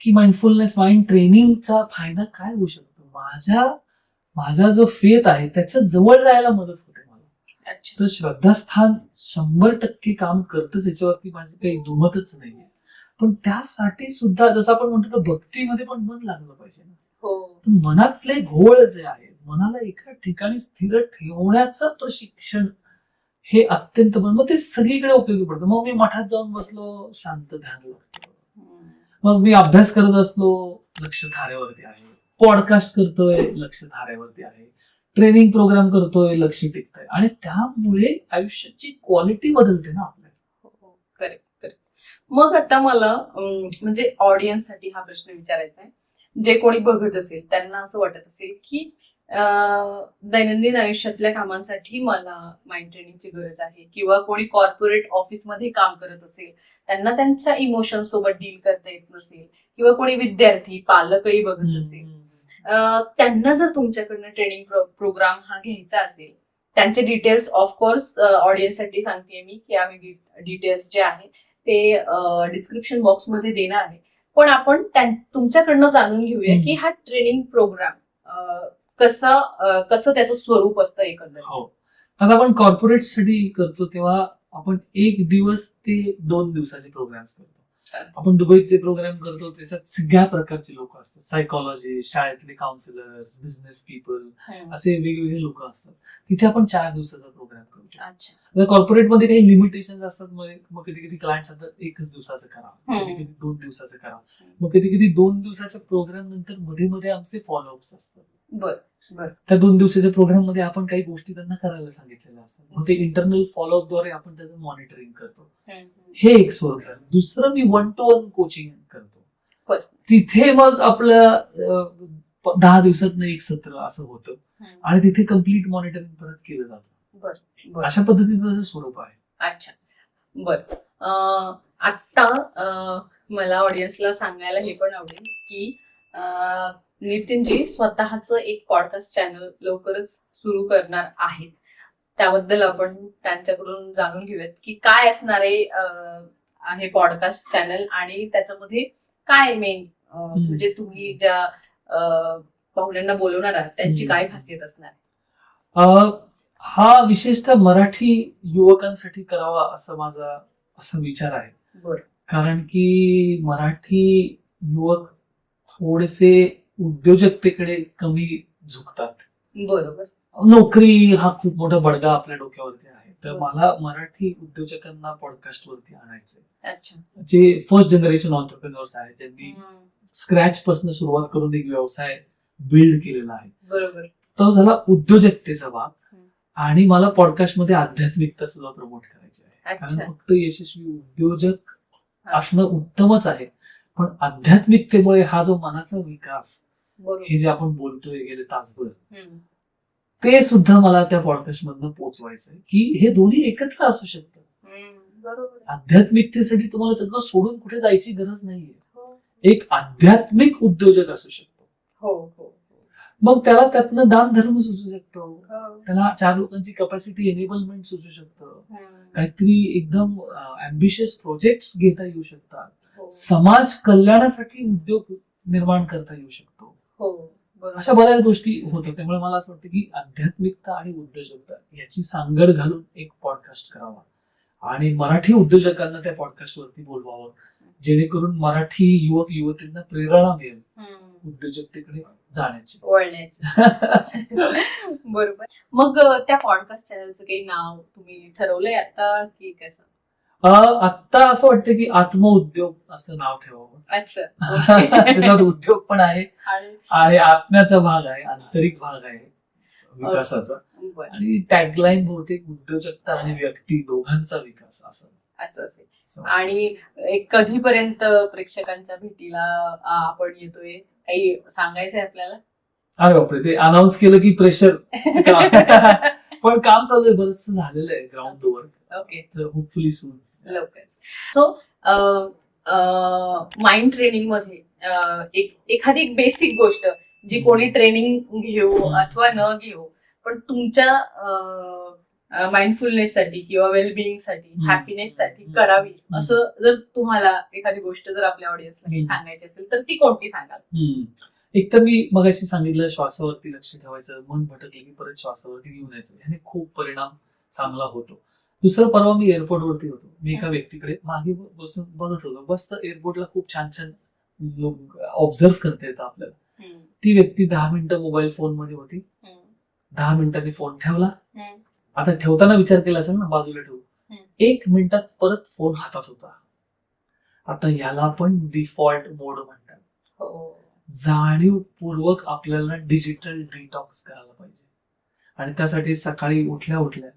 की माइंडफुलनेस, माइंड ट्रेनिंगचा फायदा काय होऊ शकतो. माझा जो फेथ आहे त्याच्या जवळ जायला मदत होते मला. तर श्रद्धास्थान 100% काम करतच, याच्यावरती माझी काही दुमतच नाहीये. पण त्यासाठी सुद्धा जसं आपण म्हणतो, भक्तीमध्ये पण मन लागलं पाहिजे ना. मनातले घोळ जे आहे, मनाला एका ठिकाणी स्थिर ठेवण्याचं प्रशिक्षण हे अत्यंत, मग ते सगळीकडे उपयोगी पडतं. मग मी मठात जाऊन बसलो, शांत ध्यान लागतं. मग मी अभ्यास करत असलो, लक्ष धाऱ्यावरती आहे. पॉडकास्ट करतोय, लक्ष धाऱ्यावरती आहे. ट्रेनिंग प्रोग्राम करतोय, लक्ष टिकतंय. आणि त्यामुळे आयुष्याची क्वालिटी बदलते ना आपल्या. करेक्ट. मग आता मला म्हणजे ऑडियन्ससाठी हा प्रश्न विचारायचा आहे. जे कोणी बघत असेल त्यांना असं वाटत असेल की दैनंदिन आयुष्यातल्या कामांसाठी मला माइंड ट्रेनिंगची गरज आहे, किंवा कोणी कॉर्पोरेट ऑफिसमध्ये काम करत असेल, त्यांना त्यांच्या इमोशन सोबत डील करता येत नसेल, किंवा कोणी विद्यार्थी पालकही बघत असेल, त्यांना जर तुमच्याकडनं ट्रेनिंग प्रोग्राम हा घ्यायचा असेल, त्यांचे डिटेल्स ऑफकोर्स ऑडियन्ससाठी सांगते मी की आम्ही डिटेल्स जे आहे ते डिस्क्रिप्शन बॉक्समध्ये देणार आहे. पण आपण तुमच्याकडनं जाणून घेऊया की हा ट्रेनिंग प्रोग्राम कसं त्याचं स्वरूप असतं एकंदरीत. हो, आता आपण कॉर्पोरेट साठी करतो तेव्हा आपण 1 दिवस ते 2 दिवसाचे प्रोग्राम्स करतो. आपण दुबईचे प्रोग्राम करतो, त्याच्यात सगळ्या प्रकारचे लोक असतात. सायकोलॉजी, शाळेतले काउन्सिलर्स, बिझनेस पीपल, असे वेगवेगळे लोक असतात. तिथे आपण 4 दिवसाचा प्रोग्राम करतो. कॉर्पोरेटमध्ये काही लिमिटेशन असतात. मग कधी कधी क्लायंट सांगतात 1च दिवसाचं करा, कधी कधी 2 दिवसाचं करा. मग कधी कधी 2 दिवसाच्या प्रोग्राम नंतर मध्ये मध्ये आमचे फॉलोअप्स असतात. त्या 2 दिवसाच्या प्रोग्राम मध्ये आपण काही गोष्टी त्यांना करायला सांगितलेल्या असतात. मग ते इंटरनल फॉलोअप द्वारे आपण त्याचं मॉनिटरिंग करतो. हे एक स्वरूप आहे. दुसरं, मी 1-to-1 कोचिंग करतो. तिथे मग आपलं 10 दिवसात एक सत्र असं होतं, आणि तिथे कम्प्लीट मॉनिटरिंग परत केलं जातं. अशा पद्धतीचं स्वरूप आहे. अच्छा, बरं. आता मला ऑडियन्सला सांगायला हे पण आवडेल की नितीनजी स्वतःचं एक पॉडकास्ट चॅनल लवकरच सुरू करणार आहेत. त्याबद्दल आपण त्यांच्याकडून जाणून घेऊयात की काय असणार आहे पॉडकास्ट चॅनल, आणि त्याच्यामध्ये काय मेन म्हणजे तुम्ही ज्या पाहुण्यांना बोलवणार आहात त्यांची काय खासियत असणार आहे? हा विशेषतः मराठी युवकांसाठी करावा असं माझा असा विचार आहे. कारण की मराठी युवक थोडेसे उद्योजकतेकडे कमी झुकतात. बरोबर. नोकरी हा खूप मोठा बडगा आपल्या डोक्यावरती आहे. तर मला मराठी उद्योजकांना पॉडकास्ट वरती आणायचंय. जे फर्स्ट जनरेशन ऑन्टरप्रेन्योर्स आहेत, त्यांनी स्क्रॅच पासून सुरुवात करून एक व्यवसाय बिल्ड केलेला आहे. बरोबर. तो झाला उद्योजकतेचा भाग. आणि मला पॉडकास्ट मध्ये आध्यात्मिकता सुद्धा प्रमोट करायची आहे. कारण फक्त यशस्वी उद्योजक असणं उत्तमच आहे, पण आध्यात्मिकतेमुळे हा जो मनाचा विकास, हे जे आपण बोलतोय गेले तासभर, ते सुद्धा मला त्या पॉडकास्ट मधनं पोहोचवायचंय की हे दोन्ही एकत्र असू शकतं. बरोबर. आध्यात्मिकतेसाठी तुम्हाला सगळं सोडून कुठे जायची गरज नाहीये. हो एक आध्यात्मिक उद्योजक असू शकतो. हो हो मग त्याला त्यातनं दान धर्म सुचू शकतो, हो. त्याला 4 लोकांची कॅपॅसिटी एनेबलमेंट सुचू शकतं, हम्म. काहीतरी एकदम अम्बिशियस प्रोजेक्ट घेता येऊ शकतात, हो समाज कल्याणासाठी उद्योग निर्माण करता येऊ शकतो. हो बरोबर. अशा बऱ्याच गोष्टी होतात. त्यामुळे मला असं वाटतं की आध्यात्मिकता आणि उद्योजकता याची सांगड घालून एक पॉडकास्ट करावा आणि मराठी उद्योजकांना त्या पॉडकास्टवरती बोलवावं, जेणेकरून मराठी युवक युवतींना प्रेरणा मिळेल हम्म. उद्योजकतेकडे जाण्याची. वळण्याची. बरोबर. मग त्या पॉडकास्ट चॅनलचं काही नाव तुम्ही ठरवलंय आता की कसं? आत्ता असं वाटतं की आत्मउद्योग असं नाव ठेवावं. अच्छा. ओके. त्याच्यात उद्योग पण आहे आणि आणि आत्म्याचा भाग आहे, आंतरिक भाग आहे विकासाचा. बरं, आणि टॅगलाईन बहुतेक उद्योजकता आणि व्यक्ती दोघांचा विकास असं असं असेल. आणि एक कधीपर्यंत प्रेक्षकांच्या भेटीला आपण येतोय, काही सांगायचंय आपल्याला? अरे बापरे, ते अनाऊन्स केलं की प्रेशर. पण काम चालू आहे, बरंच झालेलं आहे ग्राउंड वर्क. ओके. तर होपफुली सून लवकर. सो माइंड ट्रेनिंग मध्ये एखादी एक बेसिक गोष्ट जी कोणी ट्रेनिंग घेऊ अथवा न घेऊ पण तुमच्या माइंडफुलनेस साठी किंवा वेलबिंग साठी, हॅपीनेस साठी करावी असं जर तुम्हाला एखादी गोष्ट जर आपल्या ऑडियन्सला काही सांगायची असेल तर ती कोणती सांगाल? एक तर मी मगाशी सांगितलं श्वासावरती लक्ष ठेवायचं, मन भटकलं की परत श्वासावरती घेऊन यायचं, ह्याने खूप परिणाम चांगला होतो. दुसरं, परवा मी एअरपोर्टवरती होतो, मी एका व्यक्तीकडे मागे बसून बघत होतो. बस एअरपोर्टला खूप छान छान लोक ऑब्झर्व करता येतं आपल्याला. ती व्यक्ती 10 मिनिटं मोबाईल फोन मध्ये होती, 10 मिनिटांनी फोन ठेवला. आता ठेवताना विचार केला असेल ना, बाजूला ठेवू, 1 मिनिटात परत फोन हातात होता. आता याला पण डिफॉल्ट मोड म्हणतात. जाणीवपूर्वक आपल्याला डिजिटल डिटॉक्स करायला पाहिजे आणि त्यासाठी सकाळी उठल्या उठल्या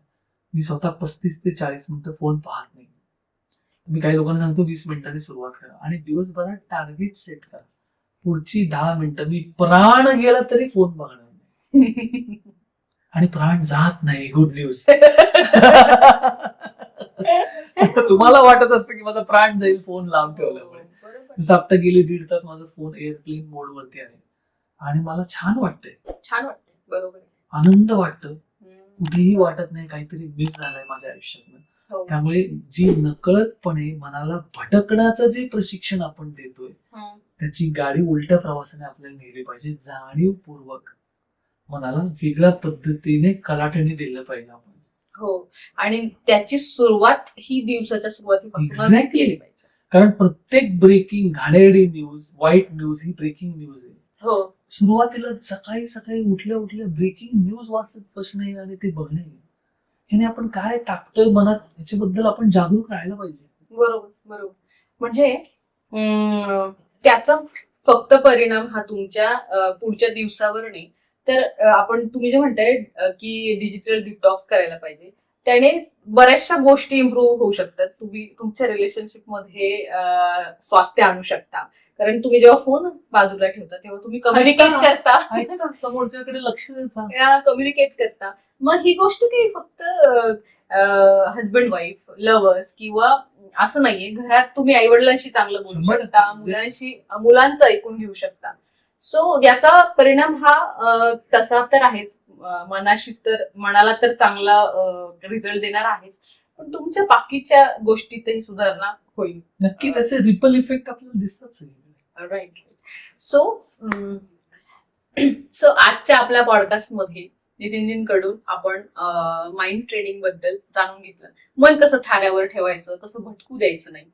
मी स्वतः 35 ते 40 मिनिटं फोन पाहत नाही. मी काही लोकांना सांगतो 20 मिनिटांनी सुरुवात करा आणि दिवसभरात टार्गेट सेट करा. पुढची 10 मिनिटं मी प्राण गेला तरी फोन बघणार नाही. आणि प्राण जात नाही, गुड न्यूज. तुम्हाला वाटत असतं की माझा प्राण जाईल फोन लांब ठेवल्यामुळे. जसं आता गेले 1.5 तास माझा फोन एअरप्लेन मोड वरती आहे आणि मला छान वाटतंय. छान वाटतंय. बरोबर. आनंद वाटतो, कुठेही वाटत नाही काहीतरी मिस झालंय माझ्या आयुष्यात. त्यामुळे जी नकळतपणे मनाला भटकण्याचं जे प्रशिक्षण आपण देतोय त्याची गाडी उलट्या प्रवासाने आपल्याला नेली पाहिजे. जाणीवपूर्वक मनाला वेगळ्या पद्धतीने कलाटणी दिलं पाहिजे आपण. हो, आणि त्याची सुरुवात ही दिवसाच्या सुरुवातीपासून Exactly. केली पाहिजे. कारण प्रत्येक ब्रेकिंग घाणेरडी न्यूज, वाईट न्यूज ही ब्रेकिंग न्यूज आहे. हो, सुरुवातीला सकाळी सकाळी उठल्या उठल्या ब्रेकिंग न्यूज वाचत बसणे आणि ते बघणे, ह्याने आपण काय टाकतोय मनात याच्याबद्दल आपण जागरूक राहायला पाहिजे. बरोबर बरोबर. म्हणजे त्याचा फक्त परिणाम हा तुमच्या पुढच्या दिवसावर नाही तर आपण तुम्ही जे म्हणताय की डिजिटल डिटॉक्स करायला पाहिजे, त्याने बऱ्याचशा गोष्टी इम्प्रूव्ह होऊ शकतात. तुम्ही तुमच्या रिलेशनशिप मध्ये स्वास्थ्य आणू शकता. कारण तुम्ही जेव्हा फोन बाजूला ठेवता तेव्हा तुम्ही कम्युनिकेट करता, समोरच्याकडे लक्ष देता, कम्युनिकेट करता. मग ही गोष्ट काही फक्त हजबंड वाईफ, लव्हर्स किंवा असं नाहीये, घरात तुम्ही आई वडिलांशी चांगलं बोलू 100% शकता, मुलांचं ऐकून घेऊ शकता. सो याचा परिणाम हा तसा तर आहेच, मनाला तर चांगला रिझल्ट देणार आहेच, पण तुमच्या बाकीच्या गोष्टीतही सुधारणा होईल. नक्की त्याचे रिपल इफेक्ट आपल्याला दिसतात. राईट. सो आजच्या आपल्या पॉडकास्ट मध्ये नितीनजींकडून आपण माइंड ट्रेनिंग बद्दल जाणून घेतलं. मन कसं थाऱ्यावर ठेवायचं, कसं भटकू द्यायचं नाही,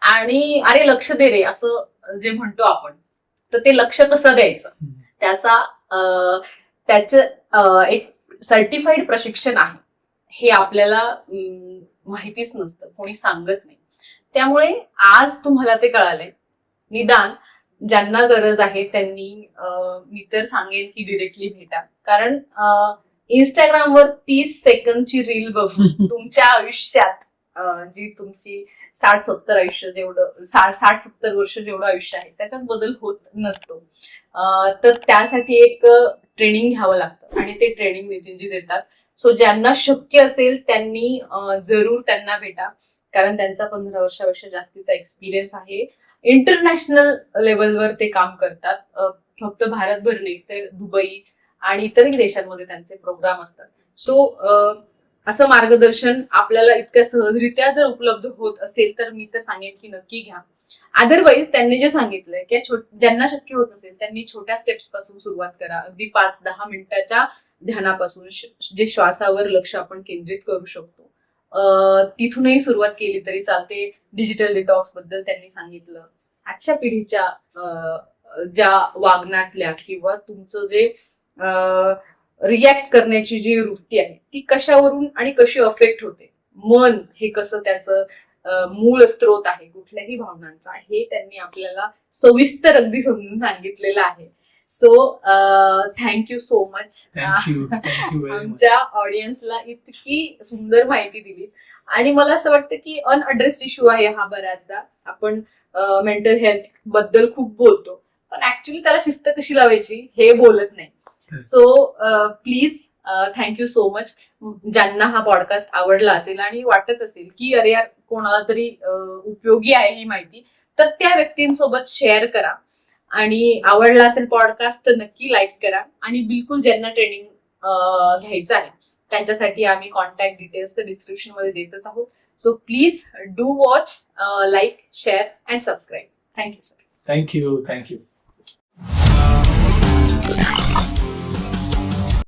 आणि अरे लक्ष दे रे असं जे म्हणतो आपण, तर ते लक्ष कसं द्यायचं त्याचं एक सर्टिफाईड प्रशिक्षण आहे. हे आपल्याला माहितीच नसतं, कोणी सांगत नाही. त्यामुळे आज तुम्हाला ते कळालंय. निदान ज्यांना गरज आहे त्यांनी मी तर सांगेन की डिरेक्टली भेटा. कारण इंस्टाग्रामवर 30 सेकंदची रील बघून तुमच्या आयुष्यात जी तुमची 60-70 आयुष्य जेवढं 60-70 वर्ष जेवढं आयुष्य आहे त्याच्यात बदल होत नसतो. तर त्यासाठी एक ट्रेनिंग घ्यावं लागतं आणि ते ट्रेनिंग नितीनजी देतात. सो ज्यांना शक्य असेल त्यांनी जरूर त्यांना भेटा. कारण त्यांचा 15 वर्षापेक्षा जास्तीचा एक्सपिरियन्स आहे. इंटरनॅशनल लेवलवर ते काम करतात. फक्त भारतभर नाही तर दुबई आणि इतरही देशांमध्ये त्यांचे प्रोग्राम असतात. सो असं मार्गदर्शन आपल्याला इतक्या सहजरित्या जर उपलब्ध होत असेल तर मी तर सांगेन की नक्की घ्या. अदरवाईज त्यांनी जे सांगितलंय की ज्यांना शक्य होत नसेल त्यांनी छोट्या स्टेप्स पासून सुरुवात करा. अगदी 5-10 मिनिटाच्या ध्यानापासून जे श्वासावर लक्ष आपण केंद्रित करू शकतो तिथूनही सुरुवात केली तरी चालते. डिजिटल डिटॉक्स बद्दल त्यांनी सांगितलं. आजच्या पिढीच्या ज्या वागण्यातल्या किंवा तुमचं जे रिॲक्ट करण्याची जी वृत्ती आहे ती कशावरून आणि कशी अफेक्ट होते, मन हे कसं त्याचं मूळ स्त्रोत आहे कुठल्याही भावनांचा, हे त्यांनी आपल्याला सविस्तर अगदी समजून सांगितलेलं आहे. So thank you so much. आमच्या ऑडियन्सला इतकी सुंदर माहिती दिली आणि मला असं वाटतं की अनअड्रेस्ड इश्यू आहे हा बऱ्याचदा. आपण मेंटल हेल्थ बद्दल खूप बोलतो पण ऍक्च्युली त्याला शिस्त कशी लावायची हे बोलत नाही. So please thank you so much. ज्यांना हा पॉडकास्ट आवडला असेल आणि वाटत असेल की अरे यार कोणाला तरी उपयोगी आहे ही माहिती तर त्या व्यक्तींसोबत शेअर करा. आणि आवडला असेल पॉडकास्ट तर नक्की लाईक करा. आणि बिलकुल ज्यांना ट्रेनिंग घ्यायचं आहे त्यांच्यासाठी आम्ही कॉन्टॅक्ट डिटेल्स तर डिस्क्रिप्शन मध्ये देतच आहोत. So please do watch, like, share and subscribe. Thank you sir. Thank you.